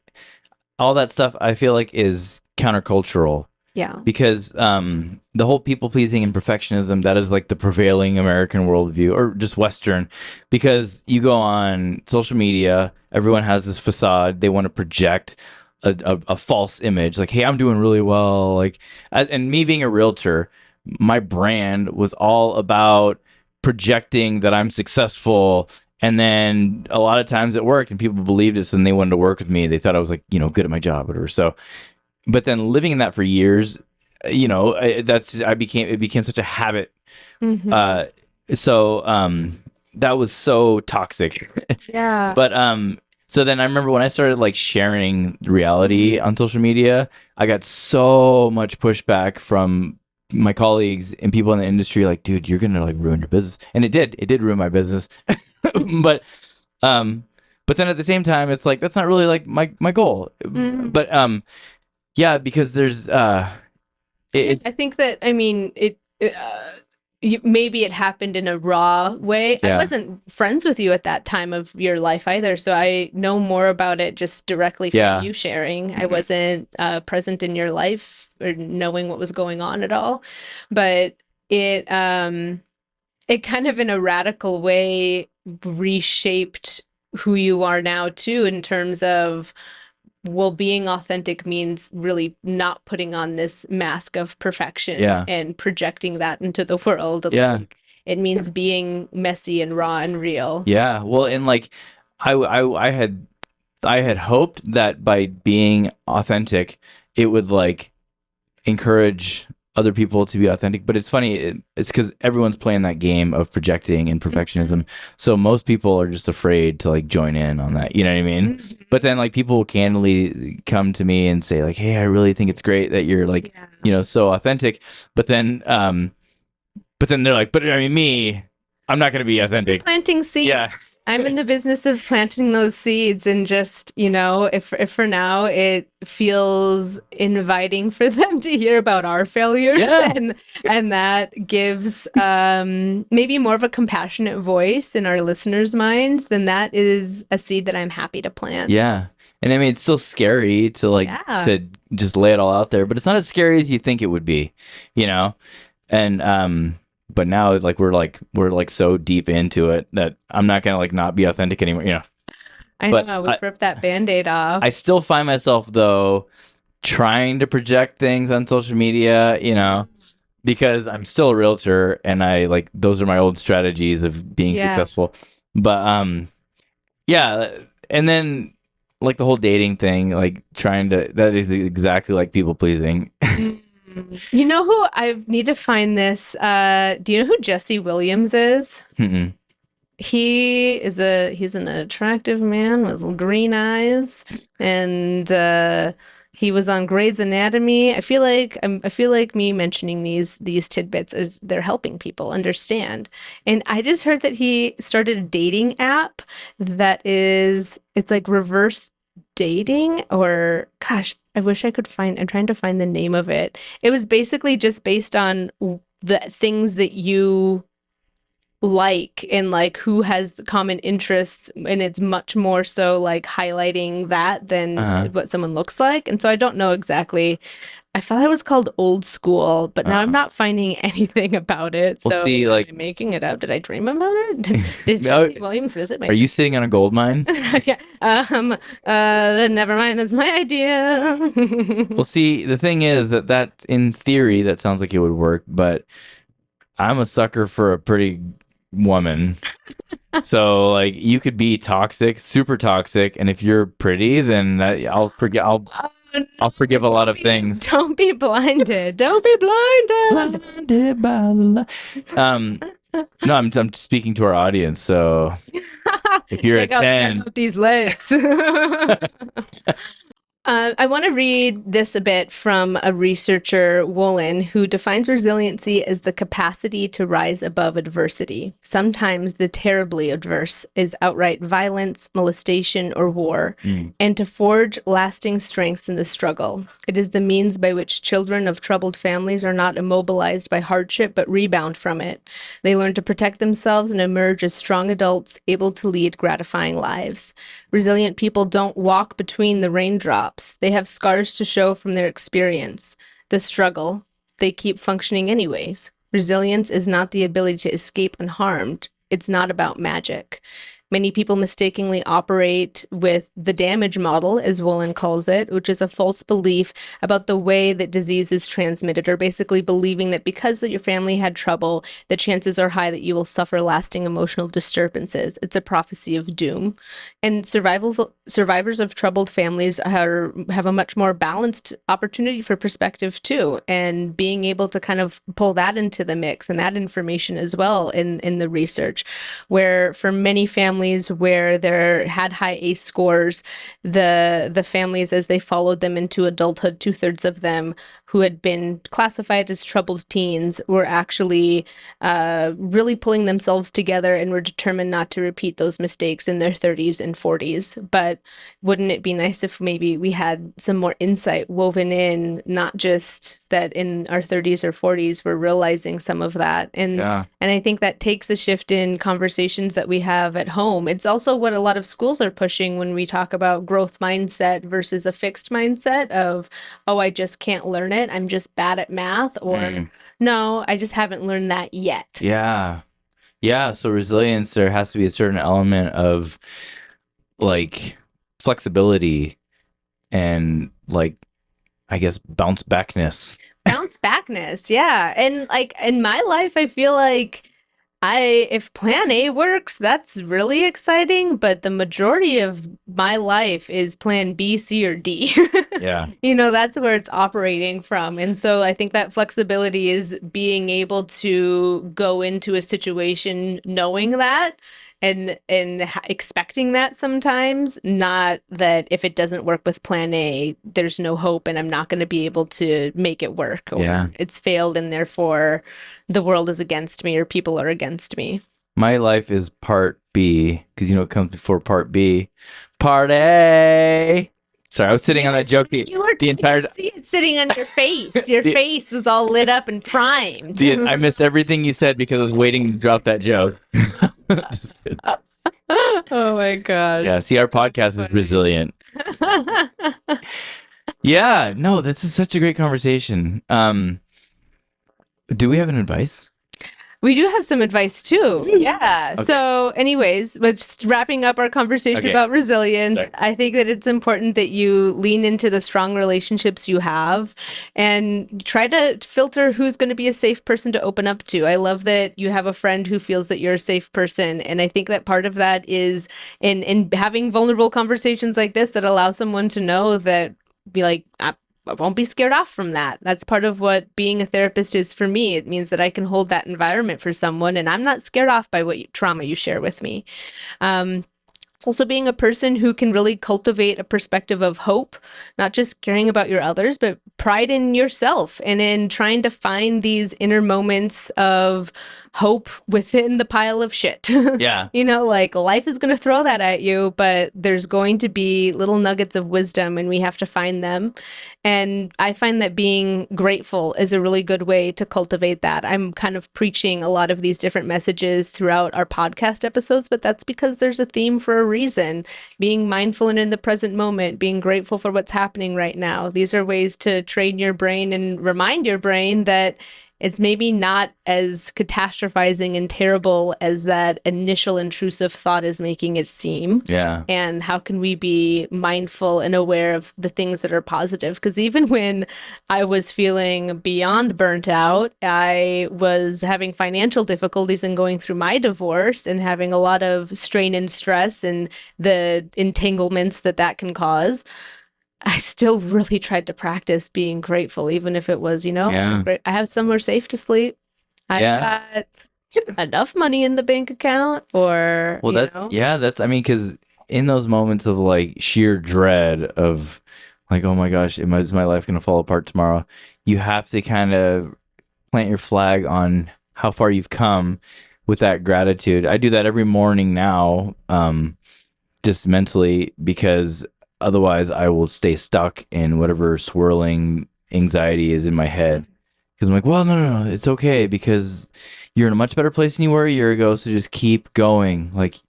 all that stuff I feel like is countercultural. Yeah. Because the whole people pleasing and perfectionism, that is like the prevailing American worldview, or just Western. Because you go on social media, everyone has this facade. They want to project a false image, like, hey, I'm doing really well. Like, and me being a realtor, my brand was all about projecting that I'm successful. And then a lot of times it worked, and people believed it, and they wanted to work with me. They thought I was like, good at my job, whatever. So. But then living in that for years, it became such a habit. That was so toxic. Yeah. But so then I remember when I started like sharing reality on social media, I got so much pushback from my colleagues and people in the industry, like, dude, you're gonna like ruin your business. And it did ruin my business. But then at the same time, it's like, that's not really like my goal. But yeah, because there's I think that, I mean, maybe it happened in a raw way. Yeah. I wasn't friends with you at that time of your life either, so I know more about it just directly from you sharing. I wasn't present in your life or knowing what was going on at all, but it kind of in a radical way reshaped who you are now too, in terms of, well, being authentic means really not putting on this mask of perfection and projecting that into the world. Yeah. Like, it means being messy and raw and real. Yeah. Well, and like I had hoped that by being authentic, it would like encourage other people to be authentic. But it's funny, it's because everyone's playing that game of projecting and perfectionism. So most people are just afraid to like join in on that. You know what I mean? But then like people will candidly come to me and say like, hey, I really think it's great that you're like, so authentic. But then they're like, but I mean, me, I'm not going to be authentic. Planting seeds. Yeah. I'm in the business of planting those seeds, and just, if for now it feels inviting for them to hear about our failures, and that gives maybe more of a compassionate voice in our listeners' minds, then that is a seed that I'm happy to plant. Yeah. And I mean, it's still scary to like to just lay it all out there, but it's not as scary as you think it would be, and but now like we're so deep into it that I'm not gonna like not be authentic anymore, I know, we've ripped that Band-Aid off. I still find myself though trying to project things on social media, because I'm still a realtor, and I like those are my old strategies of being successful. But and then like the whole dating thing, like that is exactly like people pleasing. You know who I need to find this? Do you know who Jesse Williams is? Mm-mm. He's an attractive man with green eyes, and he was on Grey's Anatomy. I feel like me mentioning these tidbits is they're helping people understand. And I just heard that he started a dating app it's like reverse dating, or gosh, I wish I could find. I'm trying to find the name of it. It was basically just based on the things that you like and like who has common interests, and it's much more so like highlighting that than Uh-huh. what someone looks like. And so I don't know exactly. I thought it was called Old School, but now I'm Uh-uh. not finding anything about it. We'll So see, am like, I making it up? Did I dream about it? Did No, Jesse Williams visit my are you sitting on a gold mine? yeah. Then never mind, that's my idea. Well, see, the thing is that in theory that sounds like it would work, but I'm a sucker for a pretty woman. So like you could be toxic, super toxic, and if you're pretty, then I'll forget. Oh, I'll forgive a lot of be- things. Don't be blinded. Don't be blinded. Blinded by the light. No, I'm speaking to our audience. So if you're a Check 10, out these legs. I want to read this a bit from a researcher, Woolen, who defines resiliency as the capacity to rise above adversity. Sometimes the terribly adverse is outright violence, molestation, or war, and to forge lasting strengths in the struggle. It is the means by which children of troubled families are not immobilized by hardship but rebound from it. They learn to protect themselves and emerge as strong adults able to lead gratifying lives. Resilient people don't walk between the raindrops. They have scars to show from their experience. The struggle, they keep functioning anyways. Resilience is not the ability to escape unharmed. It's not about magic. Many people mistakenly operate with the damage model, as Woolen calls it, which is a false belief about the way that disease is transmitted, or basically believing that because your family had trouble, the chances are high that you will suffer lasting emotional disturbances. It's a prophecy of doom. And survivors of troubled families have a much more balanced opportunity for perspective too, and being able to kind of pull that into the mix and that information as well in the research, where for many families where there had high ACE scores, the families as they followed them into adulthood, 2/3 of them who had been classified as troubled teens were actually really pulling themselves together and were determined not to repeat those mistakes in their 30s and 40s. But wouldn't it be nice if maybe we had some more insight woven in, not just that in our 30s or 40s we're realizing some of that. Yeah. And I think that takes a shift in conversations that we have at home. It's also what a lot of schools are pushing when we talk about growth mindset versus a fixed mindset of, oh, I just can't learn it. I'm just bad at math, or no, I just haven't learned that yet. Yeah. Yeah. So resilience, there has to be a certain element of like flexibility and like, I guess, bounce backness. Bounce backness, yeah. And like in my life, I feel like if plan A works, that's really exciting, but the majority of my life is plan B, C, or D. Yeah. You know, that's where it's operating from. And so I think that flexibility is being able to go into a situation knowing that and expecting that sometimes, not that if it doesn't work with plan A, there's no hope and I'm not going to be able to make it work, or Yeah. it's failed and therefore the world is against me or people are against me. My life is part B, because you know what comes before part B? Part A. Sorry, I was sitting on that joke You were the entire see it sitting on your face. Your face was all lit up and primed. I missed everything you said because I was waiting to drop that joke. Just kidding. Oh my god. Yeah, see, our podcast is resilient. Yeah, no, this is such a great conversation. Do we have an advice? We do have some advice too. Yeah. Okay. So, anyways, but just wrapping up our conversation Okay. about resilience, Sorry. I think that it's important that you lean into the strong relationships you have and try to filter who's going to be a safe person to open up to. I love that you have a friend who feels that you're a safe person. And I think that part of that is in having vulnerable conversations like this that allow someone to know that, be like, I won't be scared off from that. That's part of what being a therapist is for me. It means that I can hold that environment for someone and I'm not scared off by trauma you share with me. It's also being a person who can really cultivate a perspective of hope, not just caring about your others, but pride in yourself and in trying to find these inner moments of hope within the pile of shit. Yeah. Like life is going to throw that at you, but there's going to be little nuggets of wisdom and we have to find them. And I find that being grateful is a really good way to cultivate that. I'm kind of preaching a lot of these different messages throughout our podcast episodes, but that's because there's a theme for a reason. Being mindful and in the present moment, being grateful for what's happening right now. These are ways to train your brain and remind your brain that it's maybe not as catastrophizing and terrible as that initial intrusive thought is making it seem. Yeah. And how can we be mindful and aware of the things that are positive? Because even when I was feeling beyond burnt out, I was having financial difficulties and going through my divorce and having a lot of strain and stress and the entanglements that can cause. I still really tried to practice being grateful, even if it was, Yeah. I have somewhere safe to sleep. I've got enough money in the bank account, or, Well, that's, I mean, because in those moments of like sheer dread of like, oh my gosh, is my life going to fall apart tomorrow? You have to kind of plant your flag on how far you've come with that gratitude. I do that every morning now, just mentally, because otherwise I will stay stuck in whatever swirling anxiety is in my head. Because I'm like, well, no, it's okay because you're in a much better place than you were a year ago. So just keep going. Like,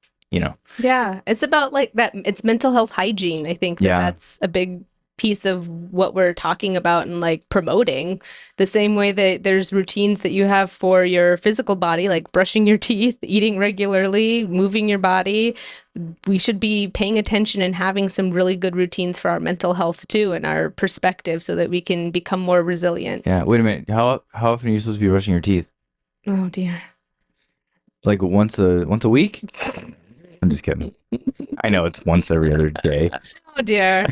Yeah, it's about like that. It's mental health hygiene. I think that's a big piece of what we're talking about and like promoting. The same way that there's routines that you have for your physical body, like brushing your teeth, eating regularly, moving your body. We should be paying attention and having some really good routines for our mental health too and our perspective so that we can become more resilient. Yeah. Wait a minute. How often are you supposed to be brushing your teeth? Oh dear. Like once a week? I'm just kidding. I know it's once every other day. Oh dear.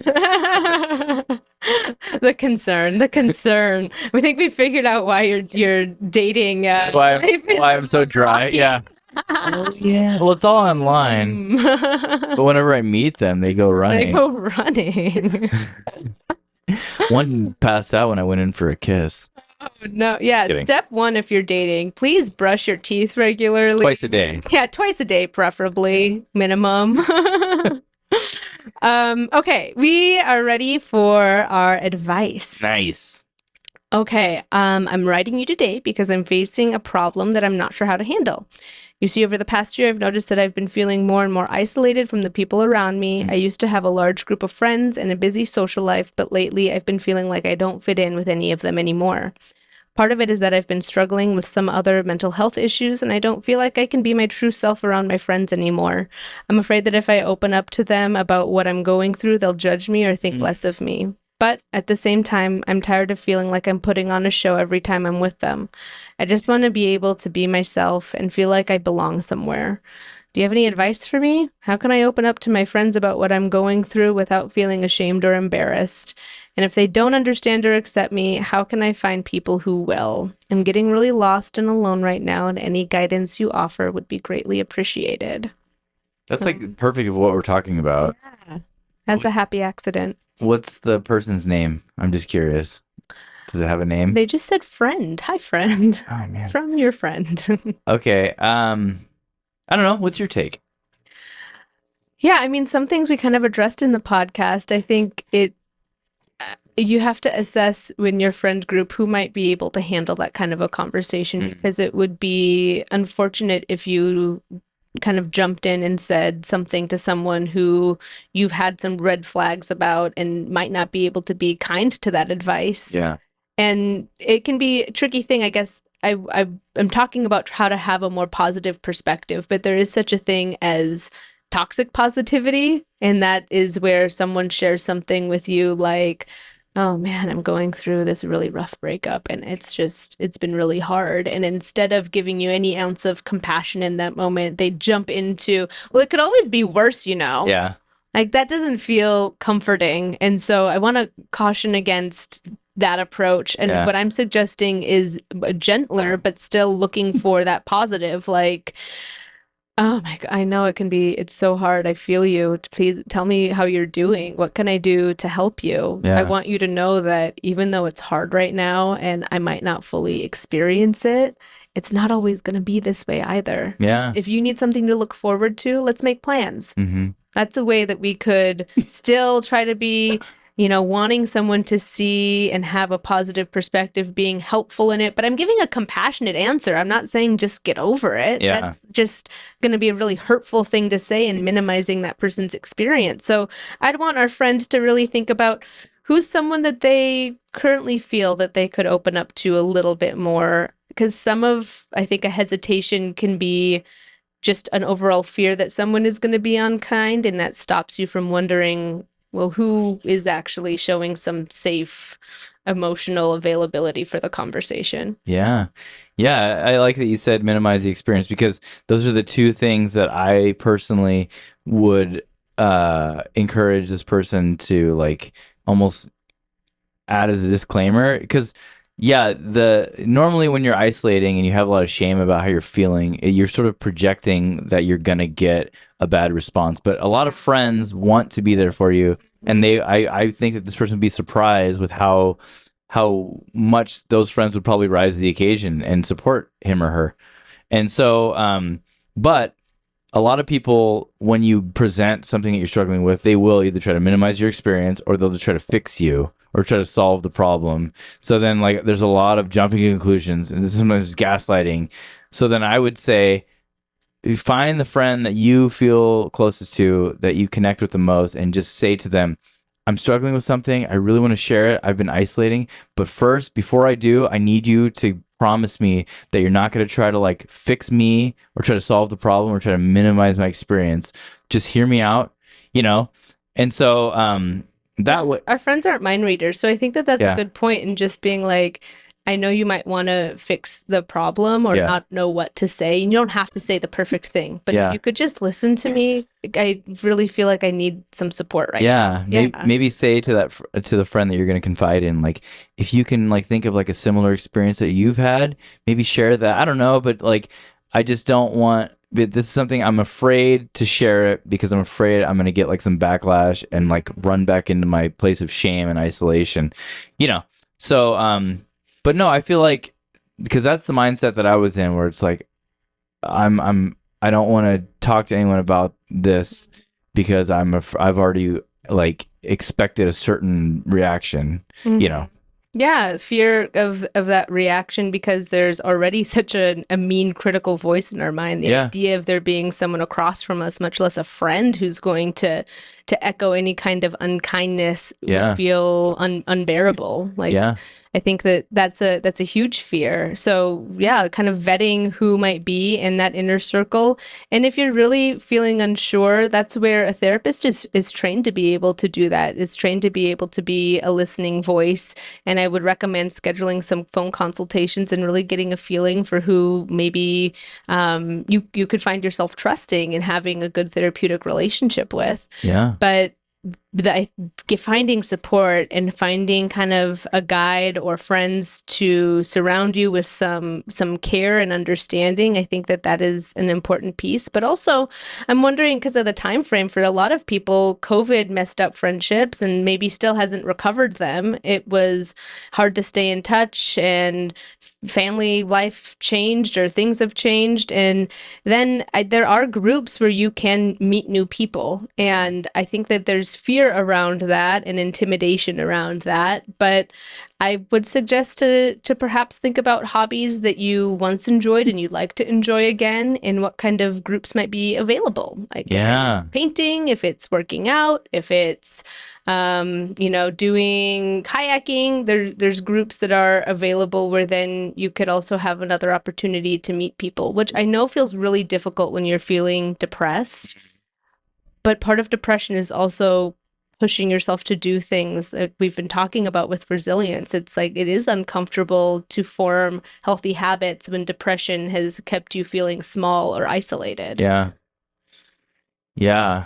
The concern. We think we figured out why you're dating. Why I'm so dry. Yeah. Oh yeah. Well, it's all online. But whenever I meet them, they go running. They go running. One passed out when I went in for a kiss. Oh, no. Yeah. Step one, if you're dating, please brush your teeth regularly. Twice a day. Yeah, twice a day, preferably, minimum. Okay, we are ready for our advice. Nice. Okay, I'm writing you today because I'm facing a problem that I'm not sure how to handle. You see, over the past year, I've noticed that I've been feeling more and more isolated from the people around me. I used to have a large group of friends and a busy social life, but lately I've been feeling like I don't fit in with any of them anymore. Part of it is that I've been struggling with some other mental health issues, and I don't feel like I can be my true self around my friends anymore. I'm afraid that if I open up to them about what I'm going through, they'll judge me or think less of me. But at the same time, I'm tired of feeling like I'm putting on a show every time I'm with them. I just want to be able to be myself and feel like I belong somewhere. Do you have any advice for me? How can I open up to my friends about what I'm going through without feeling ashamed or embarrassed? And if they don't understand or accept me, how can I find people who will? I'm getting really lost and alone right now, and any guidance you offer would be greatly appreciated. That's like perfect of what we're talking about. Yeah. Has a happy accident. What's the person's name? I'm just curious. Does it have a name? They just said friend. Hi, friend. Oh man. From your friend. Okay. I don't know. What's your take? Yeah, I mean, some things we kind of addressed in the podcast. I think you have to assess when your friend group who might be able to handle that kind of a conversation, because it would be unfortunate if you kind of jumped in and said something to someone who you've had some red flags about and might not be able to be kind to that advice. Yeah. And it can be a tricky thing, I guess. I'm talking about how to have a more positive perspective, but there is such a thing as toxic positivity. And that is where someone shares something with you like, oh man, I'm going through this really rough breakup and it's been really hard. And instead of giving you any ounce of compassion in that moment, they jump into, well, it could always be worse, Yeah. Like that doesn't feel comforting. And so I want to caution against that approach. And Yeah. what I'm suggesting is gentler, but still looking for that positive. Like, oh my God, I know it's so hard. I feel you. Please tell me how you're doing. What can I do to help you? I Yeah. want you to know that even though it's hard right now and I might not fully experience it, it's not always going to be this way either. Yeah. If you need something to look forward to, let's make plans. Mm-hmm. That's a way that we could still try to be, wanting someone to see and have a positive perspective, being helpful in it. But I'm giving a compassionate answer. I'm not saying just get over it. Yeah. That's just going to be a really hurtful thing to say and minimizing that person's experience. So I'd want our friend to really think about who's someone that they currently feel that they could open up to a little bit more. Because I think, a hesitation can be just an overall fear that someone is going to be unkind, and that stops you from wondering, well, who is actually showing some safe emotional availability for the conversation. Yeah. Yeah. I like that you said minimize the experience, because those are the two things that I personally would encourage this person to like almost add as a disclaimer. Because yeah, the normally when you're isolating and you have a lot of shame about how you're feeling, you're sort of projecting that you're gonna get a bad response. But a lot of friends want to be there for you, and I think that this person would be surprised with how much those friends would probably rise to the occasion and support him or her. And so, but a lot of people, when you present something that you're struggling with, they will either try to minimize your experience, or they'll just try to fix you or try to solve the problem. So then, like, there's a lot of jumping to conclusions, and sometimes gaslighting. So then I would say, find the friend that you feel closest to, that you connect with the most, and just say to them, I'm struggling with something. I really want to share it. I've been isolating. But first, before I do, I need you to promise me that you're not going to try to like fix me or try to solve the problem or try to minimize my experience. Just hear me out, you know? And so that would, Our friends aren't mind readers, so I think that that's a yeah, good point in just being like, I know you might want to fix the problem or yeah, not know what to say, and you don't have to say the perfect thing, but if yeah. you could just listen to me, I really feel like I need some support right now. Yeah, maybe say to to the friend that you're going to confide in, like, if you can like think of like a similar experience that you've had, maybe share that. I don't know, but like, I just don't want. But this is something I'm afraid to share it, because I'm afraid I'm going to get like some backlash and like run back into my place of shame and isolation, you know. So, but no, I feel like, because that's the mindset that I was in, where it's like, I don't want to talk to anyone about this because I've already like expected a certain reaction, you know. Yeah, fear of that reaction, because there's already such a mean critical voice in our mind. The Yeah. idea of there being someone across from us, much less a friend, who's going to echo any kind of unkindness Yeah. would feel unbearable. Like, Yeah. I think that's a huge fear. So yeah, kind of vetting who might be in that inner circle. And if you're really feeling unsure, that's where a therapist is trained to be able to do that. It's trained to be able to be a listening voice. And I would recommend scheduling some phone consultations and really getting a feeling for who maybe you could find yourself trusting and having a good therapeutic relationship with. Yeah. But finding support and finding kind of a guide or friends to surround you with some care and understanding, I think that is an important piece. But also, I'm wondering, because of the time frame, for a lot of people, COVID messed up friendships and maybe still hasn't recovered them. It was hard to stay in touch, and family life changed, or things have changed, and then there are groups where you can meet new people, and I think that there's fear around that and intimidation around that. But I would suggest to perhaps think about hobbies that you once enjoyed and you'd like to enjoy again, and what kind of groups might be available. Like, Yeah. if it's painting, if it's working out, if it's doing kayaking, there's groups that are available where then you could also have another opportunity to meet people, which I know feels really difficult when you're feeling depressed. But part of depression is also pushing yourself to do things that we've been talking about with resilience. It's like, it is uncomfortable to form healthy habits when depression has kept you feeling small or isolated. Yeah. Yeah.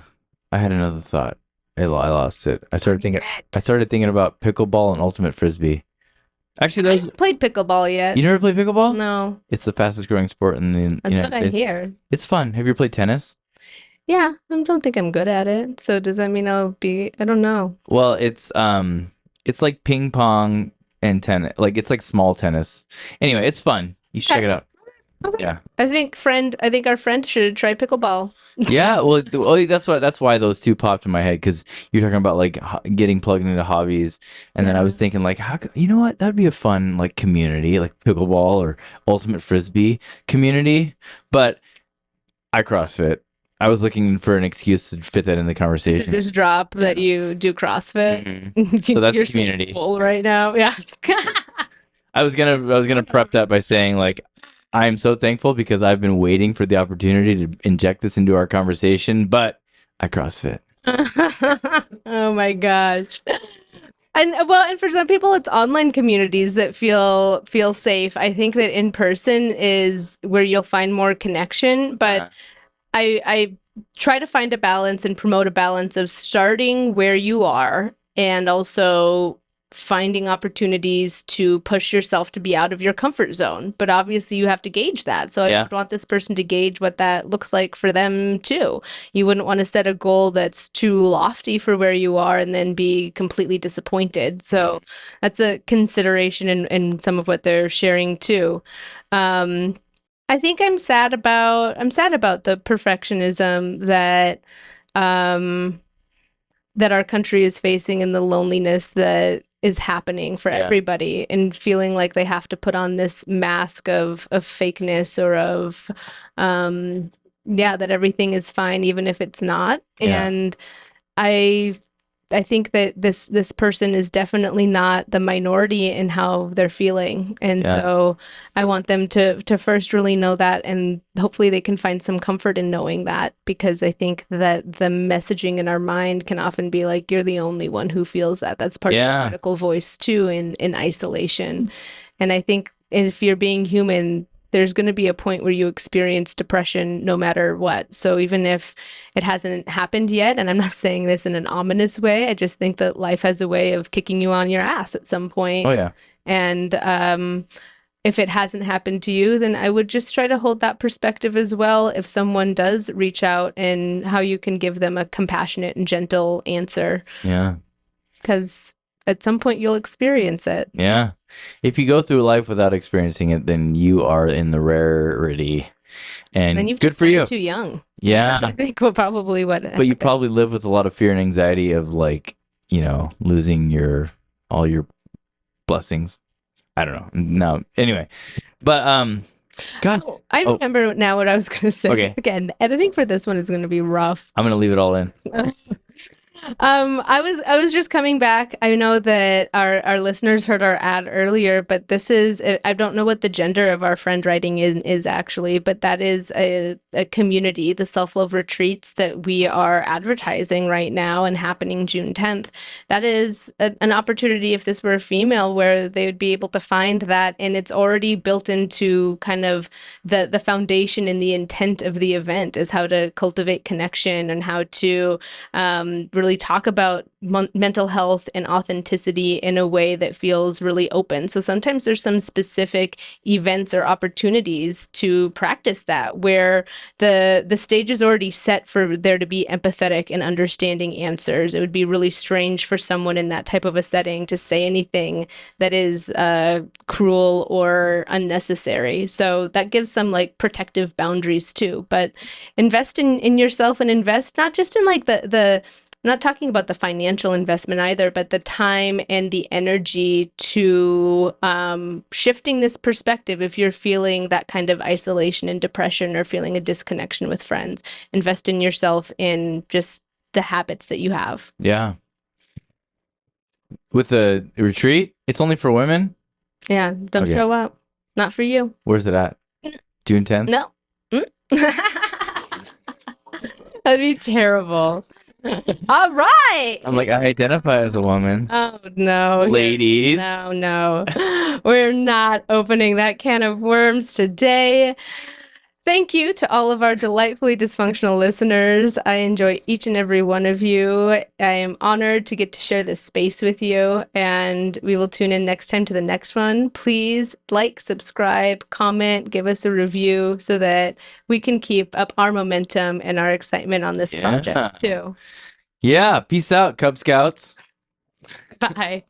I had another thought. I lost it. I started thinking about pickleball and ultimate frisbee. Actually, I haven't played pickleball yet. You never played pickleball? No. It's the fastest growing sport in the That's United what I States. hear. It's fun. Have you ever played tennis? Yeah, I don't think I'm good at it. So does that mean I'll be? I don't know. Well, it's like ping pong and tennis. Like it's like small tennis. Anyway, it's fun. You should check it out. Okay. Yeah. I think our friend should try pickleball. Yeah, well, that's why those two popped in my head, because you're talking about like getting plugged into hobbies, and then I was thinking like, you know what, that'd be a fun like community, like pickleball or ultimate frisbee community. But I CrossFit. I was looking for an excuse to fit that in the conversation. Just drop that you do CrossFit. So that's You're community. So full right now. Yeah. I was gonna prep that by saying like, I'm so thankful because I've been waiting for the opportunity to inject this into our conversation, but I CrossFit. Oh my gosh. And for some people it's online communities that feel safe. I think that in person is where you'll find more connection, but I try to find a balance and promote a balance of starting where you are and also finding opportunities to push yourself to be out of your comfort zone. But obviously you have to gauge that. So I would want this person to gauge what that looks like for them too. You wouldn't want to set a goal that's too lofty for where you are and then be completely disappointed. So that's a consideration in some of what they're sharing too. I think I'm sad about the perfectionism that our country is facing and the loneliness that is happening for everybody, and feeling like they have to put on this mask of fakeness or of that everything is fine even if it's not. And I think that this person is definitely not the minority in how they're feeling. And so I want them to first really know that, and hopefully they can find some comfort in knowing that, because I think that the messaging in our mind can often be like, you're the only one who feels that. That's part of the critical voice too in isolation. And I think if you're being human, there's going to be a point where you experience depression no matter what. So even if it hasn't happened yet, and I'm not saying this in an ominous way, I just think that life has a way of kicking you on your ass at some point. Oh, yeah. And if it hasn't happened to you, then I would just try to hold that perspective as well. If someone does reach out, and how you can give them a compassionate and gentle answer. Yeah. Because at some point you'll experience it. Yeah. If you go through life without experiencing it, then you are in the rarity. And then you've good just for you. too young. Yeah. I think probably what. But you probably live with a lot of fear and anxiety of like, losing all your blessings. I don't know. No. Anyway. But gosh. I remember now what I was going to say. Okay. Again, the editing for this one is going to be rough. I'm going to leave it all in. I was just coming back. I know that our listeners heard our ad earlier, but this is, I don't know what the gender of our friend writing is actually, but that is a community, the self-love retreats that we are advertising right now and happening June 10th. That is an opportunity, if this were a female, where they would be able to find that, and it's already built into kind of the foundation and the intent of the event is how to cultivate connection and how to really talk about mental health and authenticity in a way that feels really open. So sometimes there's some specific events or opportunities to practice that, where the stage is already set for there to be empathetic and understanding answers. It would be really strange for someone in that type of a setting to say anything that is cruel or unnecessary. So that gives some like protective boundaries too. But invest in yourself, and invest not just in like the I'm not talking about the financial investment either, but the time and the energy to shifting this perspective. If you're feeling that kind of isolation and depression, or feeling a disconnection with friends, invest in yourself, in just the habits that you have. Yeah. With the retreat, it's only for women? Yeah, don't show up. Not for you. Where's it at? June 10th? No. That'd be terrible. All right. I'm like, I identify as a woman. Oh, no. Ladies. No. We're not opening that can of worms today. Thank you to all of our delightfully dysfunctional listeners. I enjoy each and every one of you. I am honored to get to share this space with you, and we will tune in next time to the next one. Please like, subscribe, comment, give us a review so that we can keep up our momentum and our excitement on this project too. Yeah, peace out, Cub Scouts. Bye.